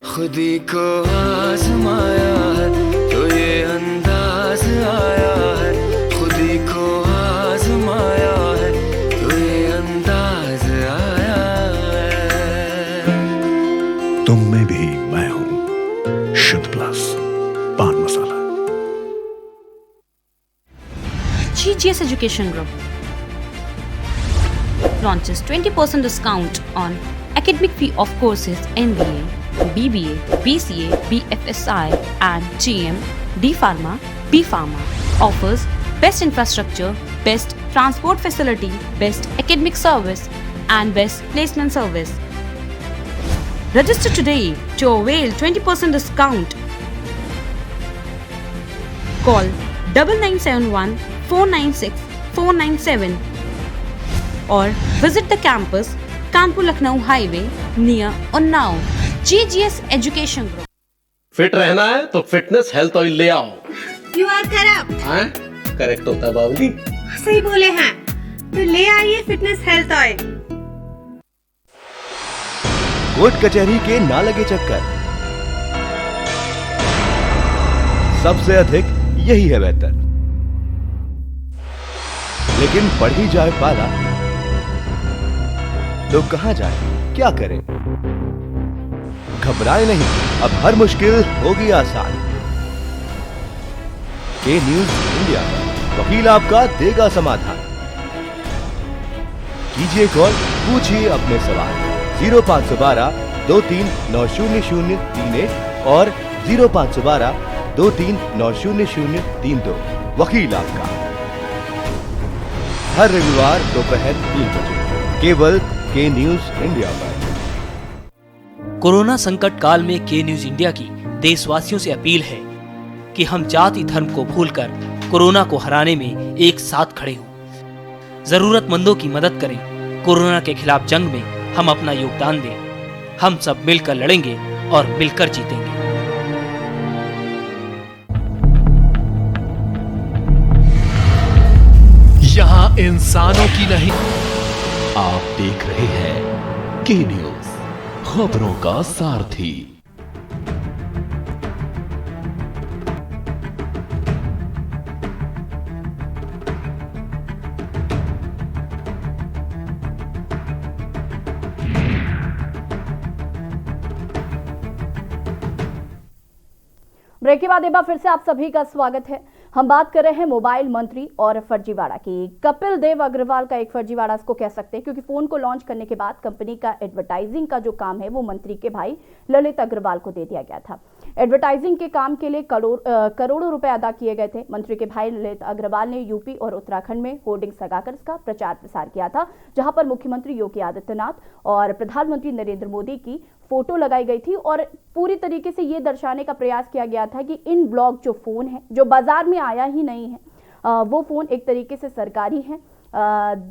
खुदी को आजमाया है तो ये अंदाज आया है, खुदी को आजमाया है तो ये अंदाज आया है। तुम में भी मैं हूं, शुद्ध प्लस पान मसाला। GGS Education Group launches 20% discount on academic fee of courses MBA, BBA, BCA, BFSI and GM, D Pharma, B Pharma. Offers best infrastructure, best transport facility, best academic service and best placement service. Register today to avail 20% discount. Call 9971 496 497 or visit the campus Kanpur Lucknow highway near Unnao. GGS Education Group। Fit रहना है तो fitness health oil ले आओ। You are correct। हाँ, correct होता है बाबूजी। सही बोले हैं, तो ले आइए फिटनेस हेल्थ ऑयल। कोर्ट कचहरी के ना लगे चक्कर, सबसे अधिक यही है बेहतर। लेकिन बढ़ ही जाए पाला तो कहां जाए, क्या करें? घबराए नहीं, अब हर मुश्किल होगी आसान। के न्यूज इंडिया पर वकील आपका देगा समाधान। कीजिए कॉल, पूछिए अपने सवाल 0512 23900031 और 0512 23900032। वकील आपका हर रविवार दोपहर 3 बजे केवल के न्यूज इंडिया पर। कोरोना संकट काल में के न्यूज इंडिया की देशवासियों से अपील है कि हम जाति धर्म को भूलकर कोरोना को हराने में एक साथ खड़े हों, जरूरतमंदों की मदद करें। कोरोना के खिलाफ जंग में हम अपना योगदान दें। हम सब मिलकर लड़ेंगे और मिलकर जीतेंगे। यहाँ इंसानों की नहीं। आप देख रहे हैं के न्यूज, खबरों का सारथी। ब्रेक के बाद एक बार फिर से आप सभी का स्वागत है। हम बात कर रहे हैं मोबाइल मंत्री और फर्जीवाड़ा की। कपिल देव अग्रवाल का एक फर्जीवाड़ा इसको कह सकते हैं, क्योंकि फोन को लॉन्च करने के बाद कंपनी का एडवर्टाइजिंग का जो काम है वो मंत्री के भाई ललित अग्रवाल को दे दिया गया था। एडवर्टाइजिंग के काम के लिए करोड़ों रुपए अदा किए गए थे। मंत्री के भाई ललित अग्रवाल ने यूपी और उत्तराखंड में होर्डिंग्स लगाकर इसका प्रचार प्रसार किया था, जहां पर मुख्यमंत्री योगी आदित्यनाथ और प्रधानमंत्री नरेंद्र मोदी की फोटो लगाई गई थी और पूरी तरीके से ये दर्शाने का प्रयास किया गया था कि इन ब्लॉक जो फोन है, जो बाजार में आया ही नहीं है, वो फोन एक तरीके से सरकारी है,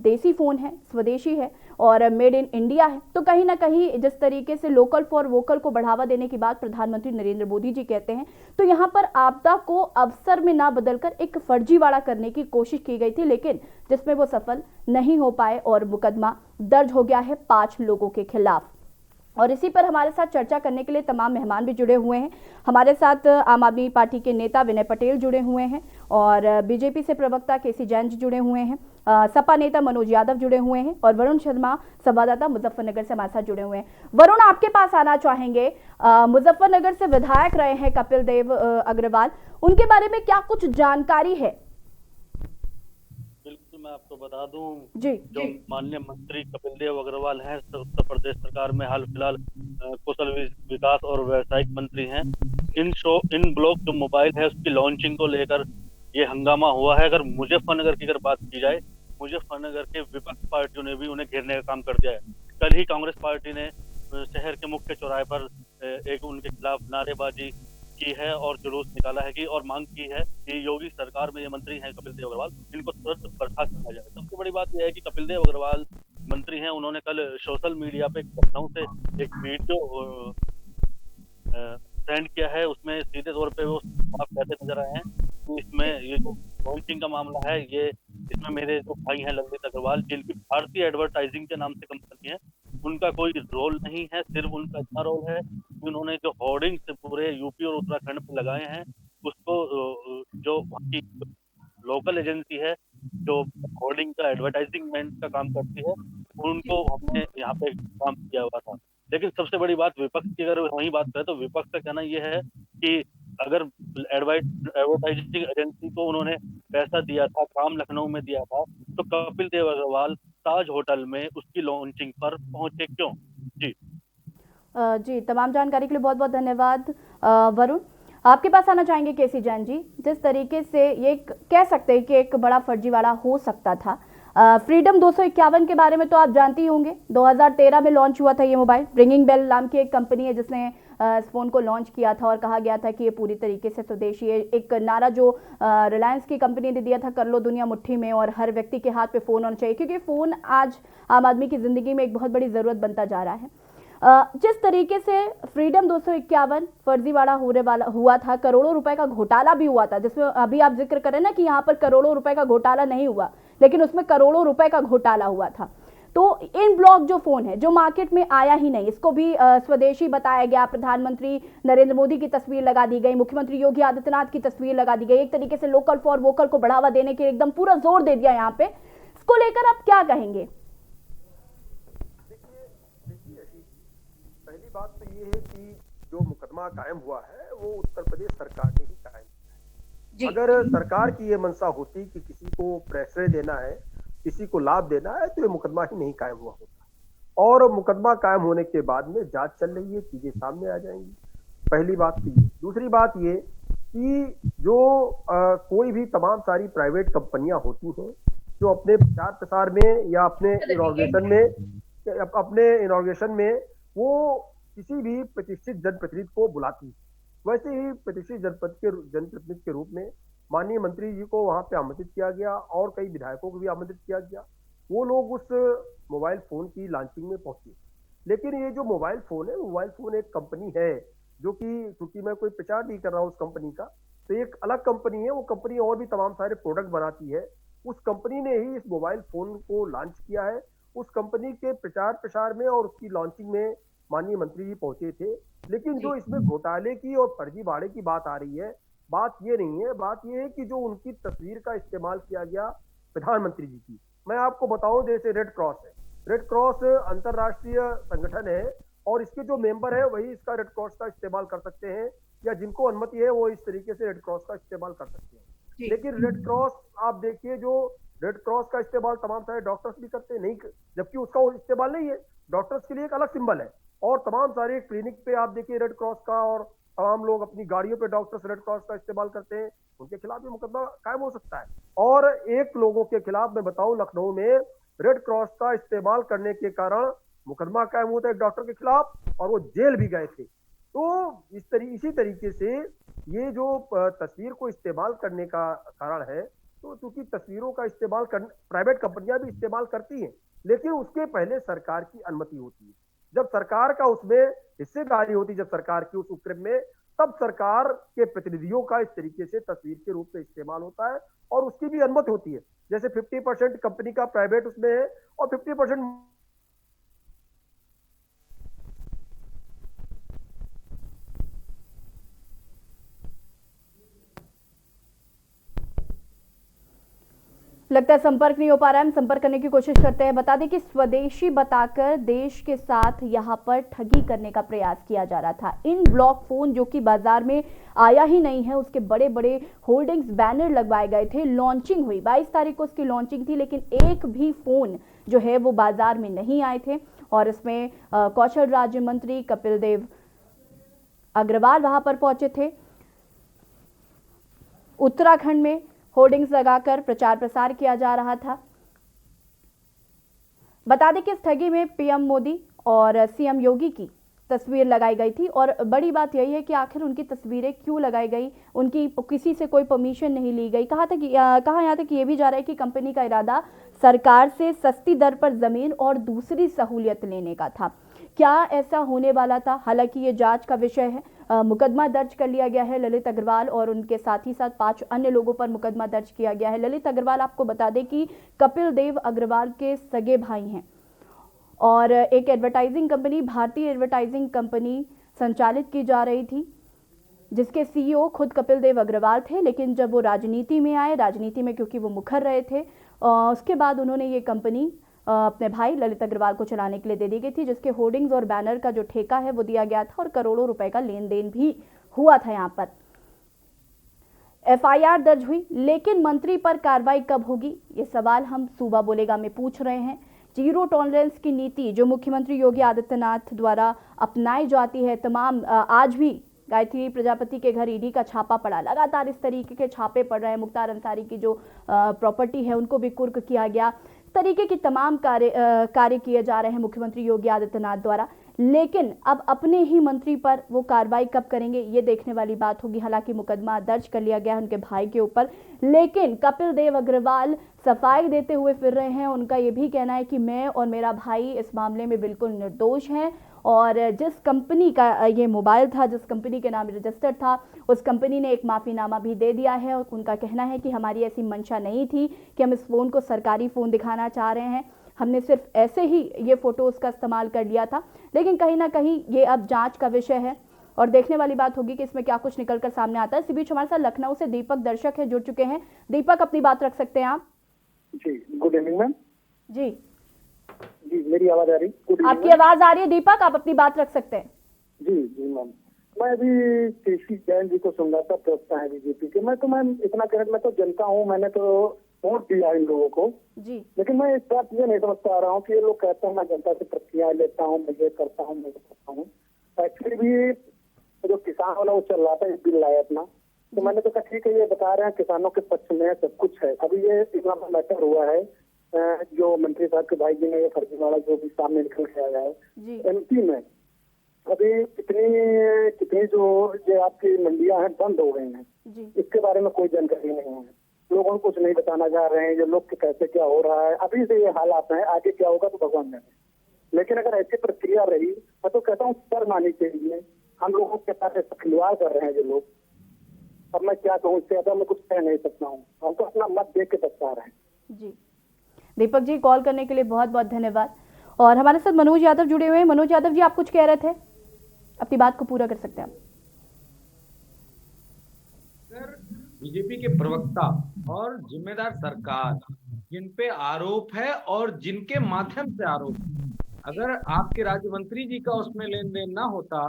देसी फोन है, स्वदेशी है और मेड इन इंडिया है। तो कहीं ना कहीं जिस तरीके से लोकल फॉर वोकल को बढ़ावा देने की बात प्रधानमंत्री नरेंद्र मोदी जी कहते हैं, तो यहाँ पर आपदा को अवसर में ना बदलकर एक फर्जीवाड़ा करने की कोशिश की गई थी, लेकिन जिसमें वो सफल नहीं हो पाए और मुकदमा दर्ज हो गया है 5 लोगों के खिलाफ। और इसी पर हमारे साथ चर्चा करने के लिए तमाम मेहमान भी जुड़े हुए हैं। हमारे साथ आम आदमी पार्टी के नेता विनय पटेल जुड़े हुए हैं और बीजेपी से प्रवक्ता केसी जैन जी जुड़े हुए हैं, सपा नेता मनोज यादव जुड़े हुए हैं और वरुण शर्मा संवाददाता मुजफ्फरनगर से हमारे साथ जुड़े हुए हैं। वरुण, आपके पास आना चाहेंगे। मुजफ्फरनगर से विधायक रहे हैं कपिल देव अग्रवाल, उनके बारे में क्या कुछ जानकारी है? बिल्कुल, मैं आपको बता दूं जी, जो माननीय मंत्री कपिल देव अग्रवाल हैं, उत्तर प्रदेश सरकार में हाल फिलहाल कौशल विकास और व्यवसायिक मंत्री हैं। इन ब्लॉक जो मोबाइल है उसकी लॉन्चिंग को लेकर ये हंगामा हुआ है। अगर मुजफ्फरनगर की बात की जाए, मुजफ्फरनगर के विपक्ष पार्टियों ने भी उन्हें घेरने का काम कर दिया है। कल ही कांग्रेस पार्टी ने शहर के मुख्य चौराहे पर एक उनके खिलाफ नारेबाजी की है और जुलूस निकाला है कि और मांग की है कि योगी सरकार में ये मंत्री हैं कपिल देव अग्रवाल, इनको तुरंत बर्खास्त किया जाए। सबसे बड़ी बात यह है कि कपिल देव अग्रवाल मंत्री हैं, उन्होंने कल सोशल मीडिया पे लखनऊ से एक वीडियो सेंड किया है। उसमें सीधे तौर पे वो आप कहते नजर आए हैं कि इसमें ये जो लॉन्चिंग का मामला है, ये इसमें मेरे जो भाई हैं ललित अग्रवाल, जिनकी भारतीय एडवर्टाइजिंग के नाम से कंपनी है, उनका कोई रोल नहीं है। सिर्फ उनका इतना रोल है कि उन्होंने जो होर्डिंग्स पूरे यूपी और उत्तराखंड पे लगाए हैं, उसको जो बाकी लोकल एजेंसी है जो होर्डिंग का एडवर्टाइजमेंट का काम करती है, उनको हमने यहाँ पे काम किया हुआ था। लेकिन सबसे बड़ी बात विपक्ष की अगर वही बात करें तो विपक्ष का कहना यह है कि अगर एडवर्टाइजिंग एजेंसी को उन्होंने पैसा दिया था, काम लखनऊ में दिया था, तो कपिल देव अग्रवाल ताज होटल में उसकी लॉन्चिंग पर पहुंचे क्यों? जी जी, तमाम जानकारी के लिए बहुत बहुत धन्यवाद वरुण। आपके पास आना चाहेंगे केसी जैन जी। जिस तरीके से ये कह सकते हैं कि एक बड़ा फर्जीवाड़ा हो सकता था, फ्रीडम 251 के बारे में तो आप जानते ही होंगे। 2013 में लॉन्च हुआ था ये मोबाइल। रिंगिंग बेल नाम की एक कंपनी है जिसने इस फोन को लॉन्च किया था और कहा गया था कि ये पूरी तरीके से स्वदेशी है। एक नारा जो रिलायंस की कंपनी ने दिया था, कर लो दुनिया मुट्ठी में, और हर व्यक्ति के हाथ पे फ़ोन होना चाहिए, क्योंकि फ़ोन आज आम आदमी की ज़िंदगी में एक बहुत बड़ी ज़रूरत बनता जा रहा है। जिस तरीके से फ्रीडम 251 फर्जीवाड़ा हुआ था, करोड़ों रुपए का घोटाला भी हुआ था, जिसमें अभी आप जिक्र करें ना कि यहाँ पर करोड़ों रुपए का घोटाला नहीं हुआ, लेकिन उसमें करोड़ों रुपए का घोटाला हुआ था। तो इन ब्लॉक जो फोन है जो मार्केट में आया ही नहीं, इसको भी स्वदेशी बताया गया। प्रधानमंत्री नरेंद्र मोदी की तस्वीर लगा दी गई, मुख्यमंत्री योगी आदित्यनाथ की तस्वीर लगा दी गई। एक तरीके से लोकल फॉर वोकल को बढ़ावा देने के एकदम पूरा जोर दे दिया यहाँ पे। इसको लेकर आप क्या कहेंगे? पहली बात तो ये है कि जो मुकदमा कायम हुआ है वो उत्तर प्रदेश सरकार ने ही कायम किया है। अगर सरकार की ये मंशा होती कि किसी को प्रेशर देना है, किसी को लाभ देना है, तो ये मुकदमा ही नहीं कायम हुआ होता। और मुकदमा कायम होने के बाद में जांच चल रही है, चीजें सामने आ जाएंगी। पहली बात तो ये। दूसरी बात ये कि जो कोई भी तमाम सारी प्राइवेट कंपनियां होती हैं जो अपने प्रचार प्रसार में या अपने इनॉर्गेशन में वो किसी भी प्रतिष्ठित जनप्रतिनिधि को बुलाती है, वैसे ही प्रतिष्ठित जनप्रतिनिधि के रूप में माननीय मंत्री जी को वहां पे आमंत्रित किया गया और कई विधायकों को भी आमंत्रित किया गया। वो लोग उस मोबाइल फोन की लॉन्चिंग में पहुंचे। लेकिन ये जो मोबाइल फोन है, मोबाइल फोन एक कंपनी है जो कि, क्योंकि मैं कोई प्रचार नहीं कर रहा हूँ उस कंपनी का, तो एक अलग कंपनी है। वो कंपनी और भी तमाम सारे प्रोडक्ट बनाती है। उस कंपनी ने ही इस मोबाइल फोन को लॉन्च किया है। उस कंपनी के प्रचार प्रसार में और उसकी लॉन्चिंग में माननीय मंत्री जी पहुंचे थे। लेकिन जो इसमें घोटाले की और फर्जीवाड़े की बात आ रही है, बात ये नहीं है। बात ये है कि जो उनकी तस्वीर का इस्तेमाल किया गया प्रधानमंत्री जी की। मैं आपको बताऊं, जैसे रेड क्रॉस है, रेड क्रॉस अंतरराष्ट्रीय संगठन है और इसके जो मेंबर है वही इसका रेड क्रॉस का इस्तेमाल कर सकते हैं, या जिनको अनुमति है वो इस तरीके से रेड क्रॉस का इस्तेमाल कर सकते हैं। लेकिन रेड क्रॉस आप देखिए, जो रेड क्रॉस का इस्तेमाल तमाम सारे डॉक्टर्स भी करते हैं, नहीं, जबकि उसका वो इस्तेमाल नहीं है। डॉक्टर्स के लिए एक अलग सिंबल है। और तमाम सारे क्लिनिक पे आप देखिए रेड क्रॉस का, और तमाम लोग अपनी गाड़ियों पे डॉक्टर्स रेड क्रॉस का इस्तेमाल करते हैं, उनके खिलाफ भी मुकदमा कायम हो सकता है। और एक लोगों के खिलाफ मैं बताऊं, लखनऊ में रेड क्रॉस का इस्तेमाल करने के कारण मुकदमा कायम हुआ था एक डॉक्टर के खिलाफ, और वो जेल भी गए थे। तो इसी तरीके से ये जो तस्वीर को इस्तेमाल करने का कारण है, तो चूंकि तस्वीरों का इस्तेमाल प्राइवेट कंपनियां भी इस्तेमाल करती हैं, लेकिन उसके पहले सरकार की अनुमति होती है। जब सरकार का उसमें हिस्सेदारी होती है, जब सरकार की उस उपक्रम में, तब सरकार के प्रतिनिधियों का इस तरीके से तस्वीर के रूप में इस्तेमाल होता है और उसकी भी अनुमति होती है। जैसे 50% कंपनी का प्राइवेट उसमें है और 50% लगता है संपर्क नहीं हो पा रहा है। हम संपर्क करने की कोशिश करते हैं। बता दें कि स्वदेशी बताकर देश के साथ यहां पर ठगी करने का प्रयास किया जा रहा था। इन ब्लॉक फोन जो कि बाजार में आया ही नहीं है, उसके बड़े बड़े होर्डिंग्स, बैनर लगवाए गए थे। लॉन्चिंग हुई 22 तारीख को, उसकी लॉन्चिंग थी, लेकिन एक भी फोन जो है वो बाजार में नहीं आए थे। और इसमें कौशल राज्य मंत्री कपिल देव अग्रवाल वहां पर पहुंचे थे। उत्तराखंड में होर्डिंग्स लगाकर प्रचार प्रसार किया जा रहा था। बता दें कि इस ठगी में पीएम मोदी और सीएम योगी की तस्वीर लगाई गई थी। और बड़ी बात यही है कि आखिर उनकी तस्वीरें क्यों लगाई गई, उनकी किसी से कोई परमिशन नहीं ली गई। कहा यहाँ तक ये भी जा रहा है कि कंपनी का इरादा सरकार से सस्ती दर पर जमीन और दूसरी सहूलियत लेने का था। क्या ऐसा होने वाला था? हालांकि ये जांच का विषय है। मुकदमा दर्ज कर लिया गया है ललित अग्रवाल और उनके साथ ही साथ 5 अन्य लोगों पर मुकदमा दर्ज किया गया है। ललित अग्रवाल, आपको बता दें कि कपिल देव अग्रवाल के सगे भाई हैं और एक एडवर्टाइजिंग कंपनी, भारतीय एडवर्टाइजिंग कंपनी संचालित की जा रही थी, जिसके सीईओ खुद कपिल देव अग्रवाल थे। लेकिन जब वो राजनीति में आए, राजनीति में क्योंकि वो मुखर रहे थे, उसके बाद उन्होंने ये कंपनी अपने भाई ललित अग्रवाल को चलाने के लिए दे दी गई थी, जिसके होर्डिंग्स और बैनर का जो ठेका है वो दिया गया था और करोड़ों रुपए का लेन देन भी हुआ था। यहाँ पर एफआईआर दर्ज हुई, लेकिन मंत्री पर कार्रवाई कब होगी, ये सवाल हम सूबा बोलेगा में पूछ रहे हैं। जीरो टॉलरेंस की नीति जो मुख्यमंत्री योगी आदित्यनाथ द्वारा अपनाई जाती है, तमाम आज भी गायत्री प्रजापति के घर ईडी का छापा पड़ा, लगातार इस तरीके के छापे पड़ रहे हैं। मुख्तार अंसारी की जो प्रॉपर्टी है उनको भी कुर्क किया गया। तरीके की तमाम कार्य किए जा रहे हैं मुख्यमंत्री योगी आदित्यनाथ द्वारा, लेकिन अब अपने ही मंत्री पर वो कार्रवाई कब करेंगे, ये देखने वाली बात होगी। हालांकि मुकदमा दर्ज कर लिया गया है उनके भाई के ऊपर, लेकिन कपिल देव अग्रवाल सफाई देते हुए फिर रहे हैं। उनका ये भी कहना है कि मैं और मेरा भाई इस मामले में बिल्कुल निर्दोष हैं और जिस कंपनी का ये मोबाइल था, जिस कंपनी के नाम रजिस्टर्ड था, उस कंपनी ने एक माफीनामा भी दे दिया है। और उनका कहना है कि हमारी ऐसी मंशा नहीं थी कि हम इस फ़ोन को सरकारी फ़ोन दिखाना चाह रहे हैं, हमने सिर्फ ऐसे ही ये फ़ोटोज़ का इस्तेमाल कर लिया था। लेकिन कहीं ना कहीं ये अब जांच का विषय है और देखने वाली बात होगी कि इसमें क्या कुछ निकल कर सामने आता है। इसी बीच हमारे साथ लखनऊ से दीपक दर्शक है, जुड़ चुके हैं। दीपक, अपनी बात रख सकते हैं आप? जी, गुड इवनिंग मैम। जी जी, मेरी आवाज आ रही? आपकी आवाज आ रही है दीपक, आप अपनी बात रख सकते हैं। जी जी मैम, मैं अभी केसी जैन जी को सुन रहा था, प्रवक्ता है बीजेपी के। मैं इतना कहना, मैं तो जनता हूँ, मैंने तो वोट दिया इन लोगों को जी, लेकिन मैं इस बात ये नहीं समझ पा रहा हूँ कि ये लोग कहते हैं मैं जनता से प्रतिक्रिया लेता हूँ, मैं ये करता हूँ, मैं करता हूँ। एक्चुअली भी जो किसान वाला वो चल रहा था, बिल लाया अपना, तो मैंने तो कहा ठीक है, ये बता रहे हैं किसानों के पक्ष में सब कुछ है। अभी ये इतना मैटर हुआ है, जो मंत्री साहब के भाई जी ने ये फर्जीवाड़ा जो भी सामने निकल के आया है एमपी में, अभी कितनी जो ये आपकी मंडियां हैं बंद हो गई हैं, इसके बारे में कोई जानकारी नहीं है। लोगों को कुछ नहीं बताना चाह रहे हैं, ये लोग के कैसे क्या हो रहा है। अभी से ये हालात हैं, आगे क्या होगा तो भगवान जाने। लेकिन अगर ऐसी प्रक्रिया रही, मैं तो कहता हूँ शर्म आनी चाहिए। हम लोगों के साथ खिलवाड़ कर रहे हैं ये लोग। अब मैं क्या कहूँ, इससे ज्यादा मैं कुछ कह नहीं सकता हूँ। हम तो अपना मत देख के बता रहे हैं। जी दीपक जी, कॉल करने के लिए बहुत बहुत धन्यवाद। और हमारे साथ मनोज यादव जुड़े हुए हैं। मनोज यादव जी, आप कुछ कह रहे थे, अपनी बात को पूरा कर सकते हैं आप। बीजेपी के प्रवक्ता और जिम्मेदार सरकार जिन पे आरोप है और जिनके माध्यम से आरोप, अगर आपके राज्य मंत्री जी का उसमें लेन देन ना होता,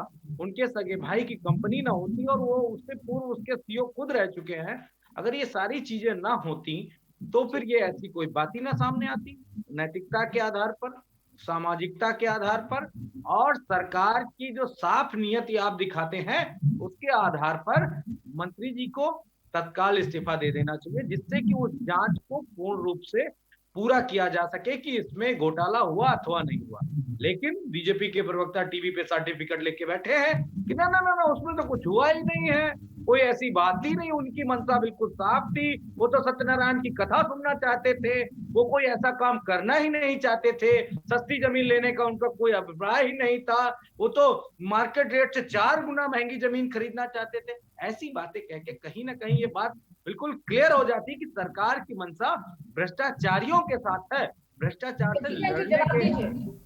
उनके सगे भाई की कंपनी ना होती और वो उससे पूर्व उसके सीईओ खुद रह चुके हैं, अगर ये सारी चीजें ना होती तो फिर ये ऐसी कोई बात ही ना सामने आती। नैतिकता के आधार पर, सामाजिकता के आधार पर और सरकार की जो साफ नियत आप दिखाते हैं उसके आधार पर मंत्री जी को तत्काल इस्तीफा दे देना चाहिए, जिससे कि उस जांच को पूर्ण रूप से पूरा किया जा सके कि इसमें घोटाला हुआ अथवा नहीं हुआ। लेकिन बीजेपी के प्रवक्ता टीवी पे सर्टिफिकेट लेके बैठे हैं कि ना ना ना ना उसमें तो कुछ हुआ ही नहीं है, कोई ऐसी बात ही नहीं, उनकी मंशा बिल्कुल साफ थी। वो तो सत्यनारायण की कथा सुनना चाहते थे, वो कोई ऐसा काम करना ही नहीं चाहते थे। सस्ती जमीन लेने का उनका कोई अभिप्राय ही नहीं था। वो तो मार्केट रेट से 4 गुना महंगी जमीन खरीदना चाहते थे। ऐसी बातें कह के कहीं ना कहीं ये बात बिल्कुल क्लियर हो जाती कि सरकार की मंशा भ्रष्टाचारियों के साथ है, भ्रष्टाचार से लड़ने के।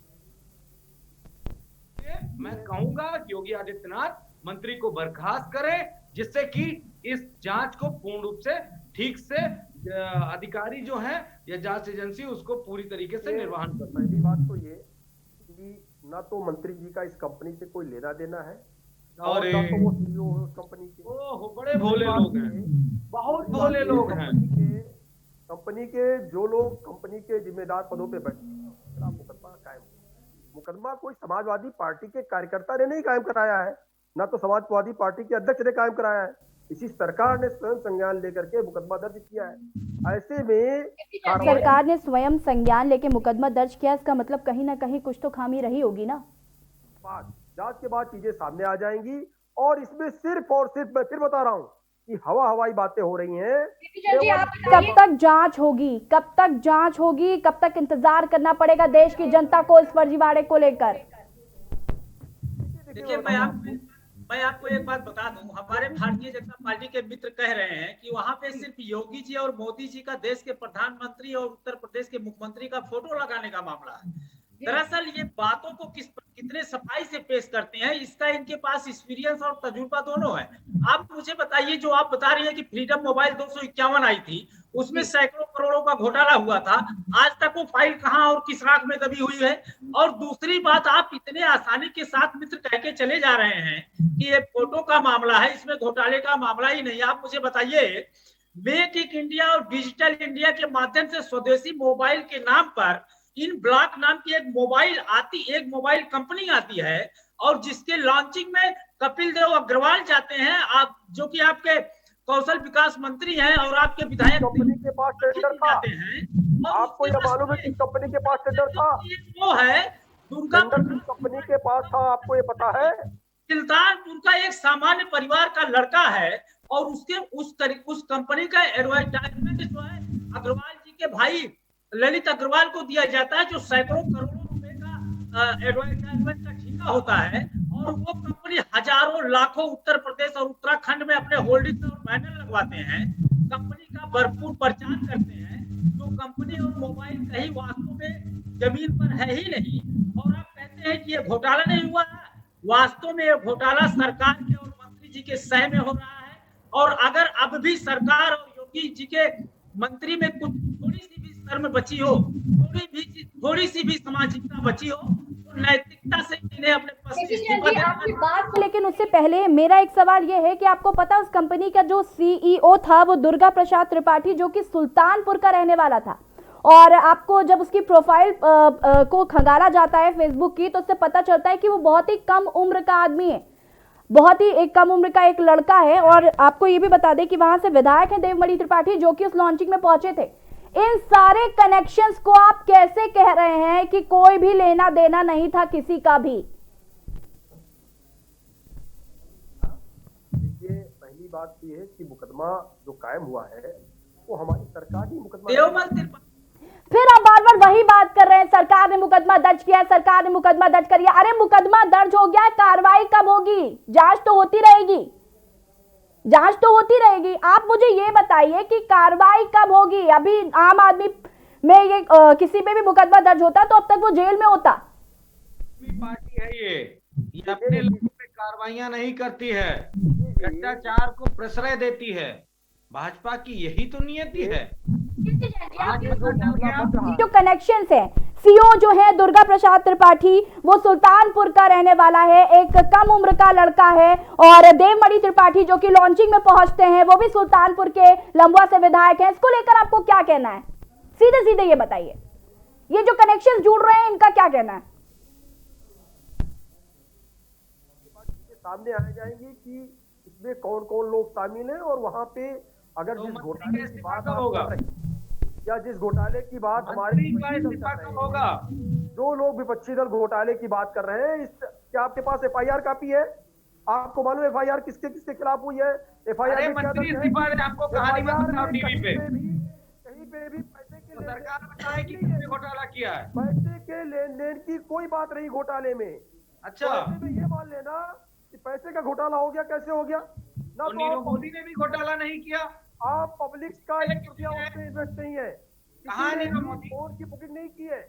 मैं कहूंगा कि योगी आदित्यनाथ मंत्री को बर्खास्त करें, जिससे कि इस जांच को पूर्ण रूप से ठीक से अधिकारी जो हैं या जांच एजेंसी उसको पूरी तरीके से निर्वहन कर पाए। पहली बात तो ये कि ना तो मंत्री जी का इस कंपनी से कोई लेना देना है और ना तो वो सीईओ है उस कंपनी के। ओह, बड़े भोले लोग हैं, बहुत भोले लोग हैं। कंपनी के जो लोग कंपनी के जिम्मेदार पदों पे बैठे हैं, मुकदमा कायम, मुकदमा कोई समाजवादी पार्टी के कार्यकर्ता ने नहीं कायम कराया है, ना तो समाजवादी पार्टी के अध्यक्ष ने कायम कराया है। इसी सरकार ने स्वयं संज्ञान लेकर के मुकदमा दर्ज किया है। ऐसे में सरकार ने स्वयं संज्ञान लेके मुकदमा दर्ज किया, इसका मतलब कहीं ना कहीं कुछ तो खामी रही होगी ना। जांच के बाद चीजें सामने आ जाएंगी और इसमें सिर्फ और सिर्फ मैं फिर बता रहा हूँ कि हवाई बातें हो रही हैं। कब तक जांच होगी, कब तक जांच होगी, कब तक इंतजार करना पड़ेगा देश की जनता को इस फर्जीवाड़े को लेकर? देखिए, मैं आपको एक बात बता दूं, हमारे भारतीय जनता पार्टी के मित्र कह रहे हैं कि वहां पे सिर्फ योगी जी और मोदी जी का, देश के प्रधानमंत्री और उत्तर प्रदेश के मुख्यमंत्री का फोटो लगाने का मामला है। दरअसल ये बातों को कितने सफाई से पेश करते हैं, इसका इनके पास एक्सपीरियंस और तजुर्बा दोनों है। आप मुझे बताइए, जो आप बता रही हैं कि फ्रीडम मोबाइल 251 आई थी, उसमें सैकड़ों करोड़ों का घोटाला हुआ था, आज तक वो फाइल कहां और किस राख में दबी हुई है? और दूसरी बात, आप इतने आसानी के साथ मित्र कह के चले जा रहे हैं कि ये फोटो का मामला है, इसमें घोटाले का मामला ही नहीं। आप मुझे बताइए, मेक इन इंडिया और डिजिटल इंडिया के माध्यम से स्वदेशी मोबाइल के नाम पर इन ब्लॉक नाम की एक मोबाइल कंपनी आती है, और जिसके लॉन्चिंग में कपिल देव अग्रवाल जाते हैं, आप जो कि आपके कौशल विकास मंत्री हैं और आपके विधायक कंपनी के पास टेंडर था, आपको यह मालूम है कि कंपनी के पास टेंडर था? वो है दुर्गा कंपनी के पास था, आपको ये पता है? सुल्तानपुर का एक सामान्य परिवार का लड़का है, और उसके उस कंपनी का एडवर्टाइजमेंट जो है अग्रवाल जी के भाई ललित अग्रवाल को दिया जाता है, जो सैकड़ों करोड़ों रुपए का एडवर्टाइजमेंट का ठेका होता है, और वो कंपनी हजारों लाखों उत्तर प्रदेश और उत्तराखंड में अपने होल्डिंग और बैनर लगवाते हैं, कंपनी का भरपूर प्रचार करते हैं। जो कंपनी और मोबाइल कहीं वास्तव में जमीन पर है ही नहीं, और आप कहते हैं कि ये घोटाला नहीं हुआ है। वास्तव में ये घोटाला सरकार के और मंत्री जी के सह में हो रहा है। और अगर अब भी सरकार और योगी जी के मंत्री में कुछ थोड़ी सी भी शर्म बची हो, थोड़ी सी भी सामाजिकता बची हो, तो नैतिकता से इन्हें अपने पद। लेकिन उससे पहले मेरा एक सवाल ये है कि आपको पता उस कंपनी का जो सीईओ था वो दुर्गा प्रसाद त्रिपाठी, जो कि सुल्तानपुर का रहने वाला था, और आपको जब उसकी प्रोफाइल को खंगाला जाता है फेसबुक की, तो उससे पता चलता है कि वो बहुत ही कम उम्र का आदमी है, बहुत ही एक कम उम्र का एक लड़का है। और आपको ये भी बता दें कि वहां से विधायक हैं देवमणि त्रिपाठी, जो कि उस लॉन्चिंग में पहुंचे थे। इन सारे कनेक्शंस को आप कैसे कह रहे हैं कि कोई भी लेना देना नहीं था किसी का भी? देखिए, पहली बात ये है कि मुकदमा जो कायम हुआ है वो हमारी सरकार ही मुकदमा। फिर आप बार बार वही बात कर रहे हैं, सरकार ने मुकदमा दर्ज किया, सरकार ने मुकदमा दर्ज कर लिया। अरे मुकदमा दर्ज हो गया, कार्रवाई कब होगी? जांच तो होती रहेगी, जांच तो होती रहेगी। आप मुझे ये बताइए कि कार्रवाई कब होगी? अभी आम आदमी में ये किसी पे भी मुकदमा दर्ज होता तो अब तक वो जेल में होता। पार्टी है ये अपने लोगों पे कार्रवाइयां नहीं करती है, भ्रष्टाचार को प्रश्रय देती है। भाजपा की यही तो नियति है। जो कनेक्शंस है, सीईओ जो है दुर्गा प्रसाद त्रिपाठी, वो सुल्तानपुर का रहने वाला है, एक कम उम्र का लड़का है, और देवमणि त्रिपाठी जो कि लॉन्चिंग में पहुंचते हैं वो भी सुल्तानपुर के लंबुआ से विधायक हैं। इसको लेकर आपको क्या कहना है? सीधे सीधे ये बताइए, ये जो कनेक्शंस जुड़ रहे हैं इनका क्या कहना है? सामने आ जाएंगे कि इसमें कौन कौन लोग शामिल हैं, और वहां पे अगर जिस घोटाले की बात होगा या जिस घोटाले की बात हमारे होगा, जो लोग विपक्षी दल घोटाले की बात कर रहे हैं, क्या आपके पास FIR कॉपी है? आपको मालूम है FIR किसके किसके खिलाफ हुई है? FIR अरे मंत्री इस्तीफा दे, आपको कहानी मत बताओ टीवी पे। कहीं पे भी पैसे के सरकार बताए कि किसने घोटाला किया है। पैसे के लेन देन की कोई बात नहीं घोटाले में। अच्छा, तो ऐसे में ये मान लेना कि पैसे का घोटाला हो गया, कैसे हो गया? ना तो नीरव मोदी ने भी घोटाला नहीं किया। आप पब्लिक का उसमें इन्वेस्ट नहीं है। कहाँ है नीरव मोदी? फोन की बुकिंग नहीं की है।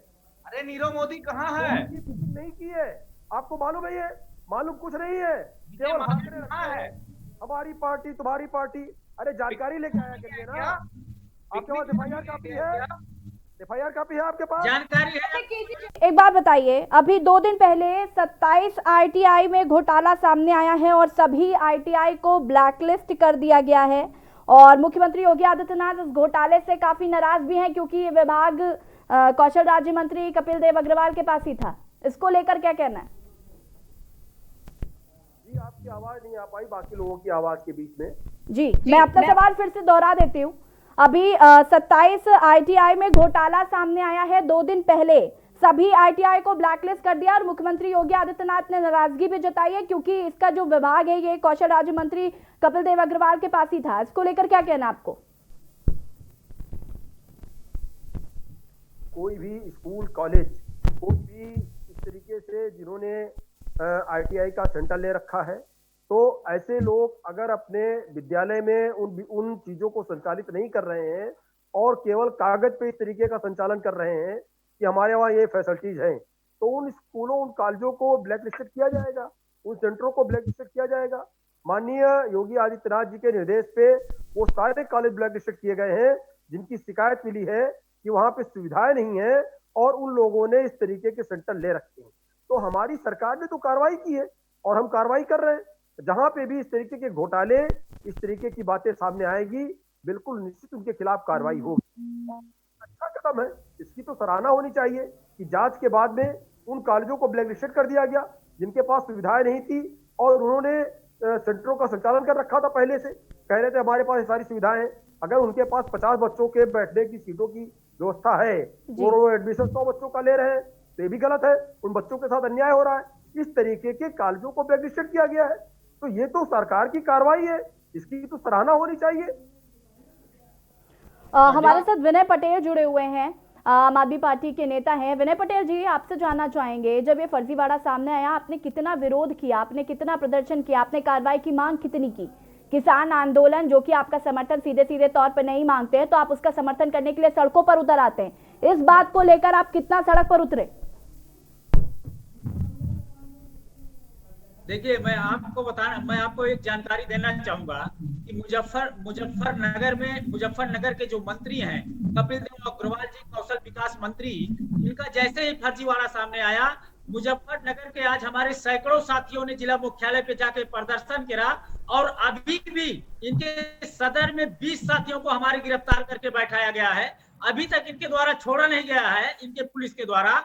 अरे नीरव मोदी कहाँ है? फोन की बुकिंग नहीं की है। आपको मालूम है? ये मालूम कुछ नहीं है, केवल कहाँ है? हमारी पार्टी, तुम्हारी पार्टी। अरे जानकारी लेके आया करिए ना। आपके पास FIR कॉपी है? FIR कॉपी है आपके पास? जानकारी है। एक बात बताइए, अभी 2 दिन पहले 27 ITI में घोटाला सामने आया है और सभी ITI को ब्लैकलिस्ट कर दिया गया है और मुख्यमंत्री योगी आदित्यनाथ इस घोटाले से काफी नाराज भी हैं क्योंकि ये विभाग कौशल राज्य मंत्री कपिल देव अग्रवाल के पास ही था। इसको लेकर क्या कहना है? जी, आपकी आवाज नहीं आ पाई बाकी लोगों की आवाज के बीच में। जी, मैं अपना सवाल फिर से दोहरा देती हूँ। अभी 27 ITI में घोटाला सामने आया है, 2 दिन पहले सभी ITI को ब्लैकलिस्ट कर दिया और मुख्यमंत्री योगी आदित्यनाथ ने नाराजगी भी जताई है क्योंकि इसका जो विभाग है ये कौशल राज्य मंत्री कपिल देव अग्रवाल के पास ही था। इसको लेकर क्या कहना आपको? कोई भी स्कूल, कॉलेज, कोई भी इस तरीके से जिन्होंने ITI का सेंटर ले रखा है, तो ऐसे लोग अगर अपने विद्यालय में उन चीजों को संचालित नहीं कर रहे हैं और केवल कागज पे इस तरीके का संचालन कर रहे हैं कि हमारे वहाँ ये फैसिलिटीज हैं, तो उन स्कूलों, उन कॉलेजों को ब्लैकलिस्टेड किया जाएगा, उन सेंटरों को ब्लैकलिस्टेड किया जाएगा। माननीय योगी आदित्यनाथ जी के निर्देश पे वो सारे कॉलेज ब्लैकलिस्टेड किए गए हैं जिनकी शिकायत मिली है कि वहाँ पे सुविधाएं नहीं है और उन लोगों ने इस तरीके के सेंटर ले रखे हैं। तो हमारी सरकार ने तो कार्रवाई की है और हम कार्रवाई कर रहे हैं। जहां पे भी इस तरीके के घोटाले, इस तरीके की बातें सामने आएगी, बिल्कुल निश्चित उनके खिलाफ कार्रवाई होगी। अच्छा कदम है, इसकी तो सराहना होनी चाहिए कि जांच के बाद में उन कॉलेजों को ब्लैकलिस्टेड कर दिया गया जिनके पास सुविधाएं नहीं थी और उन्होंने सेंटरों का संचालन कर रखा था। पहले से कह रहे थे हमारे पास सारी सुविधाएं हैं। अगर उनके पास 50 बच्चों के बैठने की सीटों की व्यवस्था है और वो एडमिशन 100 बच्चों का ले रहे हैं, तो ये भी गलत है। उन बच्चों के साथ अन्याय हो रहा है। इस तरीके के कॉलेजों को ब्लैकलिस्टेड किया गया है, तो ये तो सरकार की कार्रवाई है, इसकी तो सराहना होनी चाहिए। हमारे साथ विनय पटेल जुड़े हुए हैं, आम आदमी पार्टी के नेता हैं। विनय पटेल जी, आपसे जानना चाहेंगे, जब ये फर्जीवाड़ा सामने आया आपने कितना विरोध किया, आपने कितना प्रदर्शन किया, आपने कार्रवाई की मांग कितनी की? किसान आंदोलन जो कि आपका समर्थन सीधे सीधे तौर पर नहीं मांगते हैं, तो आप उसका समर्थन करने के लिए सड़कों पर उतर आते हैं। इस बात को लेकर आप कितना सड़क पर उतरे? देखिए, मैं आपको एक जानकारी देना चाहूंगा कि मुजफ्फरनगर के जो मंत्री हैं कपिल देव अग्रवाल जी, कौशल विकास मंत्री, इनका जैसे ही फर्जीवाड़ा सामने आया, मुजफ्फरनगर के आज हमारे सैकड़ों साथियों ने जिला मुख्यालय पे जाके प्रदर्शन करा और अभी भी इनके सदर में 20 साथियों को हमारे गिरफ्तार करके बैठाया गया है। अभी तक इनके द्वारा छोड़ा नहीं गया है, इनके पुलिस के द्वारा।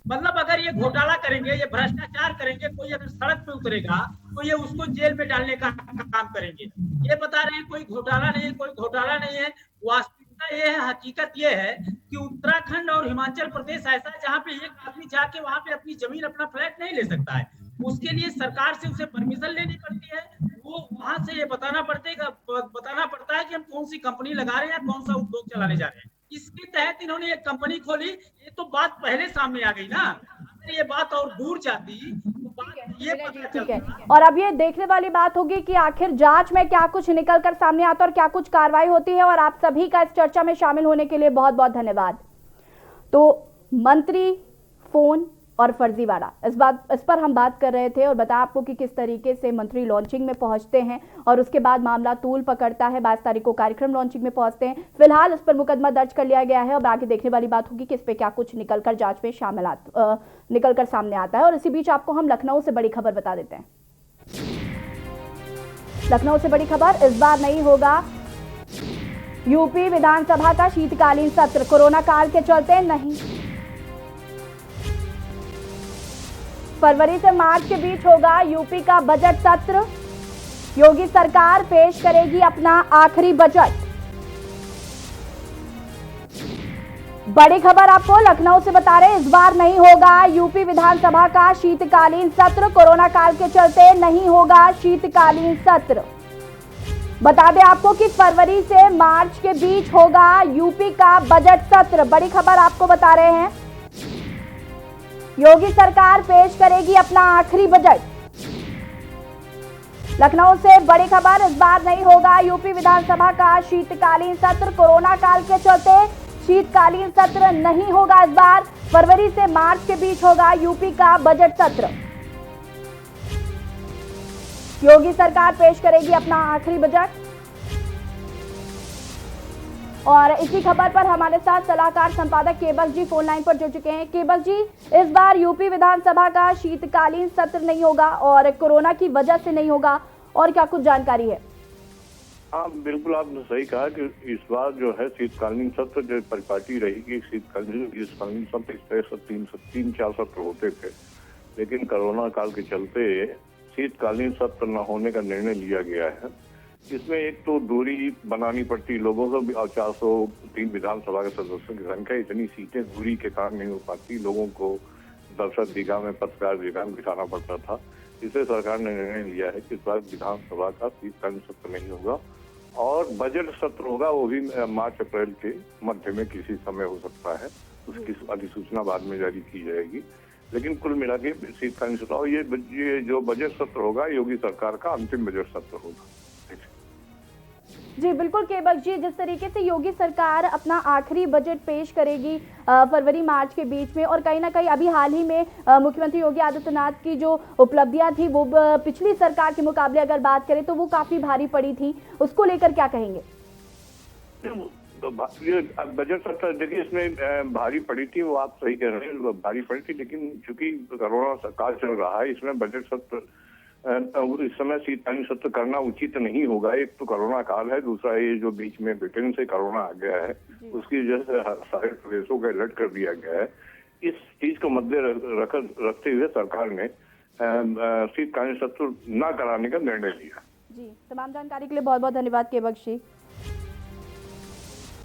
मतलब अगर ये घोटाला करेंगे, ये भ्रष्टाचार करेंगे, कोई अगर सड़क पे उतरेगा तो ये उसको जेल में डालने का काम करेंगे। ये बता रहे हैं कोई घोटाला नहीं है, कोई घोटाला नहीं है। वास्तविकता ये है, हकीकत ये है कि उत्तराखंड और हिमाचल प्रदेश ऐसा है जहाँ पे एक आदमी जाके वहां पे अपनी जमीन, अपना फ्लैट नहीं ले सकता है। उसके लिए सरकार से उसे परमिशन लेनी पड़ती है। वो वहां से ये बताना पड़ता है कि हम कौन सी कंपनी लगा रहे हैं, कौन सा उद्योग चलाने जा रहे हैं। इसके तहत इन्होंने एक कंपनी खोली। ये तो बात पहले सामने आ गई ना। अगर ये बात और दूर जाती तो बात ये पता चलता। और अब ये देखने वाली बात होगी कि आखिर जांच में क्या कुछ निकल कर सामने आता और क्या कुछ कार्रवाई होती है। और आप सभी का इस चर्चा में शामिल होने के लिए बहुत बहुत धन्यवाद। तो मंत्री, फोन और फर्जीवाड़ा, इस पर हम बात कर रहे थे और बताया आपको कि किस तरीके से मंत्री लॉन्चिंग में पहुंचते हैं और उसके बाद मामला तूल पकड़ता है। 22 तारीख को कार्यक्रम लॉन्चिंग में पहुंचते हैं। फिलहाल इस पर मुकदमा दर्ज कर लिया गया है और आगे देखने वाली बात होगी कि इस पे क्या कुछ निकलकर जांच में निकलकर सामने आता है। और इसी बीच आपको हम लखनऊ से बड़ी खबर बता देते हैं। लखनऊ से बड़ी खबर, इस बार नहीं होगा यूपी विधानसभा का शीतकालीन सत्र, कोरोना काल के चलते नहीं। फरवरी से मार्च के बीच होगा यूपी का बजट सत्र। योगी सरकार पेश करेगी अपना आखिरी बजट। बड़ी खबर आपको लखनऊ से बता रहे हैं, इस बार नहीं होगा यूपी विधानसभा का शीतकालीन सत्र। कोरोना काल के चलते नहीं होगा शीतकालीन सत्र। बता दें आपको कि फरवरी से मार्च के बीच होगा यूपी का बजट सत्र। बड़ी खबर आपको बता रहे हैं, योगी सरकार पेश करेगी अपना आखिरी बजट। लखनऊ से बड़ी खबर, इस बार नहीं होगा यूपी विधानसभा का शीतकालीन सत्र। कोरोना काल के चलते शीतकालीन सत्र नहीं होगा इस बार। फरवरी से मार्च के बीच होगा यूपी का बजट सत्र। योगी सरकार पेश करेगी अपना आखिरी बजट। और इसी खबर पर हमारे साथ सलाहकार संपादक केबल जी फोन लाइन पर जुड़ चुके हैं। केबल जी, इस बार यूपी विधानसभा का शीतकालीन सत्र नहीं होगा और कोरोना की वजह से नहीं होगा, और क्या कुछ जानकारी है? हाँ, बिल्कुल आपने सही कहा कि इस बार जो है शीतकालीन सत्र जो परिपाटी रहेगी। शीतकालीन सत्र इस तरह से 3-4 सत्र होते थे, लेकिन कोरोना काल के चलते शीतकालीन सत्र न होने का निर्णय लिया गया है। इसमें एक तो दूरी बनानी पड़ती लोगों को, और 403 विधानसभा के सदस्यों की संख्या, इतनी सीटें दूरी के कारण नहीं हो पाती। लोगों को दर्शक दीघा में, पत्रकार दीघा में बिठाना पड़ता था। इससे सरकार ने निर्णय लिया है कि इस बार विधानसभा का शीतकालीन सत्र नहीं होगा और बजट सत्र होगा। वो भी मार्च अप्रैल के मध्य में किसी समय हो सकता है, उसकी अधिसूचना बाद में जारी की जाएगी। लेकिन कुल मिला के शीतकालीन सत्र, और ये जो बजट सत्र होगा योगी सरकार का अंतिम बजट सत्र होगा। जी बिल्कुल केबल जी, जिस तरीके से योगी सरकार अपना आखिरी बजट पेश करेगी फरवरी मार्च के बीच में, और कहीं ना कहीं अभी हाल ही में मुख्यमंत्री योगी आदित्यनाथ की जो उपलब्धियां थी वो पिछली सरकार के मुकाबले अगर बात करें तो वो काफी भारी पड़ी थी, उसको लेकर क्या कहेंगे? तो बजट सत्र देखिए, इसमें भारी पड़ी थी, वो आप सही कह रहे हैं, भारी पड़ी थी। लेकिन चूंकि कोरोना काल चल रहा है, इसमें बजट सत्र इस समय शीतकालीन सत्र करना उचित नहीं होगा। एक तो कोरोना काल है, दूसरा ये जो बीच में ब्रिटेन से कोरोना आ गया है, उसकी वजह से सारे प्रदेशों को अलर्ट कर दिया गया है। इस चीज को मद्दे रखते हुए सरकार ने शीतकालीन सत्र न कराने का निर्णय लिया। जी, तमाम जानकारी के लिए बहुत बहुत धन्यवाद केबल जी।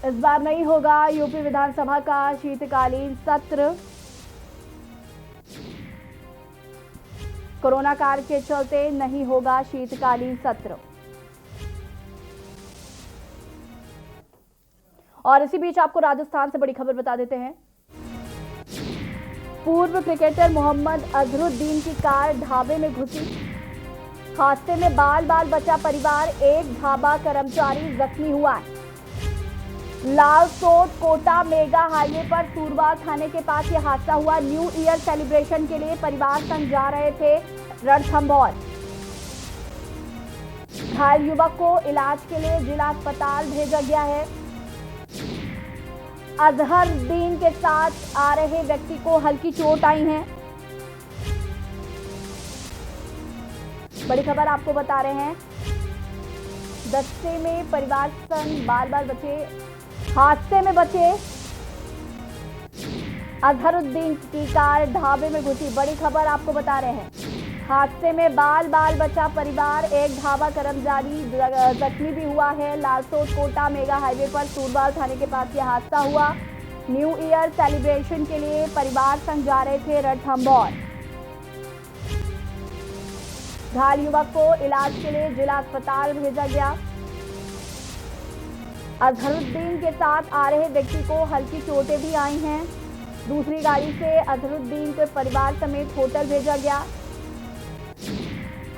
इस बार नहीं होगा यूपी विधानसभा का शीतकालीन सत्र। कोरोना काल के चलते नहीं होगा शीतकालीन सत्र। और इसी बीच आपको राजस्थान से बड़ी खबर बता देते हैं। पूर्व क्रिकेटर मोहम्मद अजहरुद्दीन की कार ढाबे में घुसी, हादसे में बाल बाल बचा परिवार, एक ढाबा कर्मचारी जख्मी हुआ। लालसोट कोटा मेगा हाईवे पर सूरवाल थाने के पास यह हादसा हुआ। न्यू ईयर सेलिब्रेशन के लिए परिवार संग जा रहे थे रणथंभौर। घायल युवक को इलाज के लिए जिला अस्पताल भेजा गया है। अजहरुद्दीन के साथ आ रहे व्यक्ति को हल्की चोट आई है। बड़ी खबर आपको बता रहे हैं, दस्ते में परिवार संग बाल बाल बचे, हादसे में बचे अजहरुद्दीन की कार ढाबे में घुसी। बड़ी खबर आपको बता रहे हैं, हादसे में बाल बाल बचा परिवार, एक ढाबा कर्मचारी जख्मी भी हुआ है। लालसोट कोटा मेगा हाईवे पर सूरवाल थाने के पास यह हादसा हुआ। न्यू ईयर सेलिब्रेशन के लिए परिवार संग जा रहे थे रणथंभौर। घायल युवक को इलाज के लिए जिला अस्पताल भेजा गया। अजहरुद्दीन के साथ आ रहे व्यक्ति को हल्की चोटें भी आई हैं। दूसरी गाड़ी से अजहरुद्दीन के परिवार समेत होटल भेजा गया।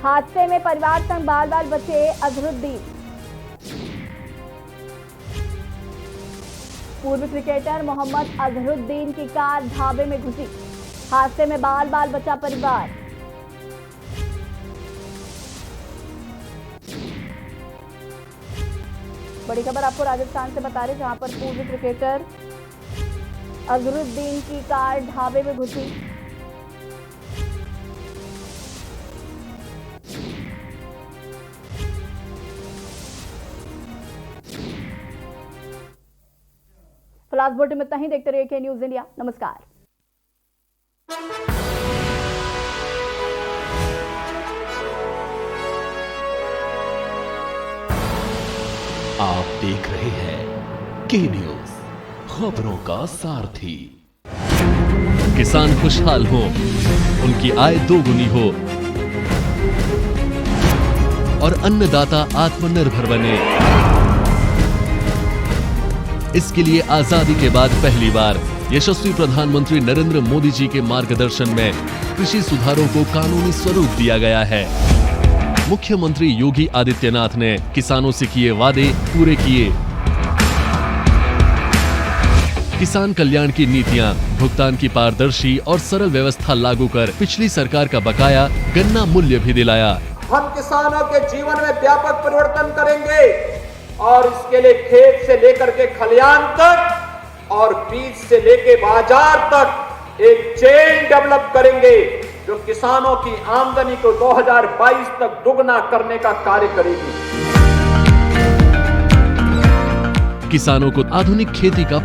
हादसे में परिवार संग बाल बाल बचे अजहरुद्दीन। पूर्व क्रिकेटर मोहम्मद अजहरुद्दीन की कार ढाबे में घुसी, हादसे में बाल बाल बचा परिवार। बड़ी खबर आपको राजस्थान से बता रहे, जहां पर पूर्व क्रिकेटर अजहरुद्दीन की कार ढाबे में घुसी। फिलहाल बुलेटिन में इतना ही। देखते रहिए के न्यूज इंडिया। नमस्कार। आप देख रहे हैं के न्यूज, खबरों का सारथी। किसान खुशहाल हो, उनकी आय दोगुनी हो और अन्नदाता आत्मनिर्भर बने। इसके लिए आजादी के बाद पहली बार यशस्वी प्रधानमंत्री नरेंद्र मोदी जी के मार्गदर्शन में कृषि सुधारों को कानूनी स्वरूप दिया गया है। मुख्यमंत्री योगी आदित्यनाथ ने किसानों से किए वादे पूरे किए। किसान कल्याण की नीतियां, भुगतान की पारदर्शी और सरल व्यवस्था लागू कर पिछली सरकार का बकाया गन्ना मूल्य भी दिलाया। हम किसानों के जीवन में व्यापक परिवर्तन करेंगे और इसके लिए खेत से लेकर के खलियान तक और बीज से लेके बाजार तक एक चेन डेवलप करेंगे जो किसानों की आमदनी को 2022 तक दुगना करने का कार्य करेगी। किसानों को आधुनिक खेती का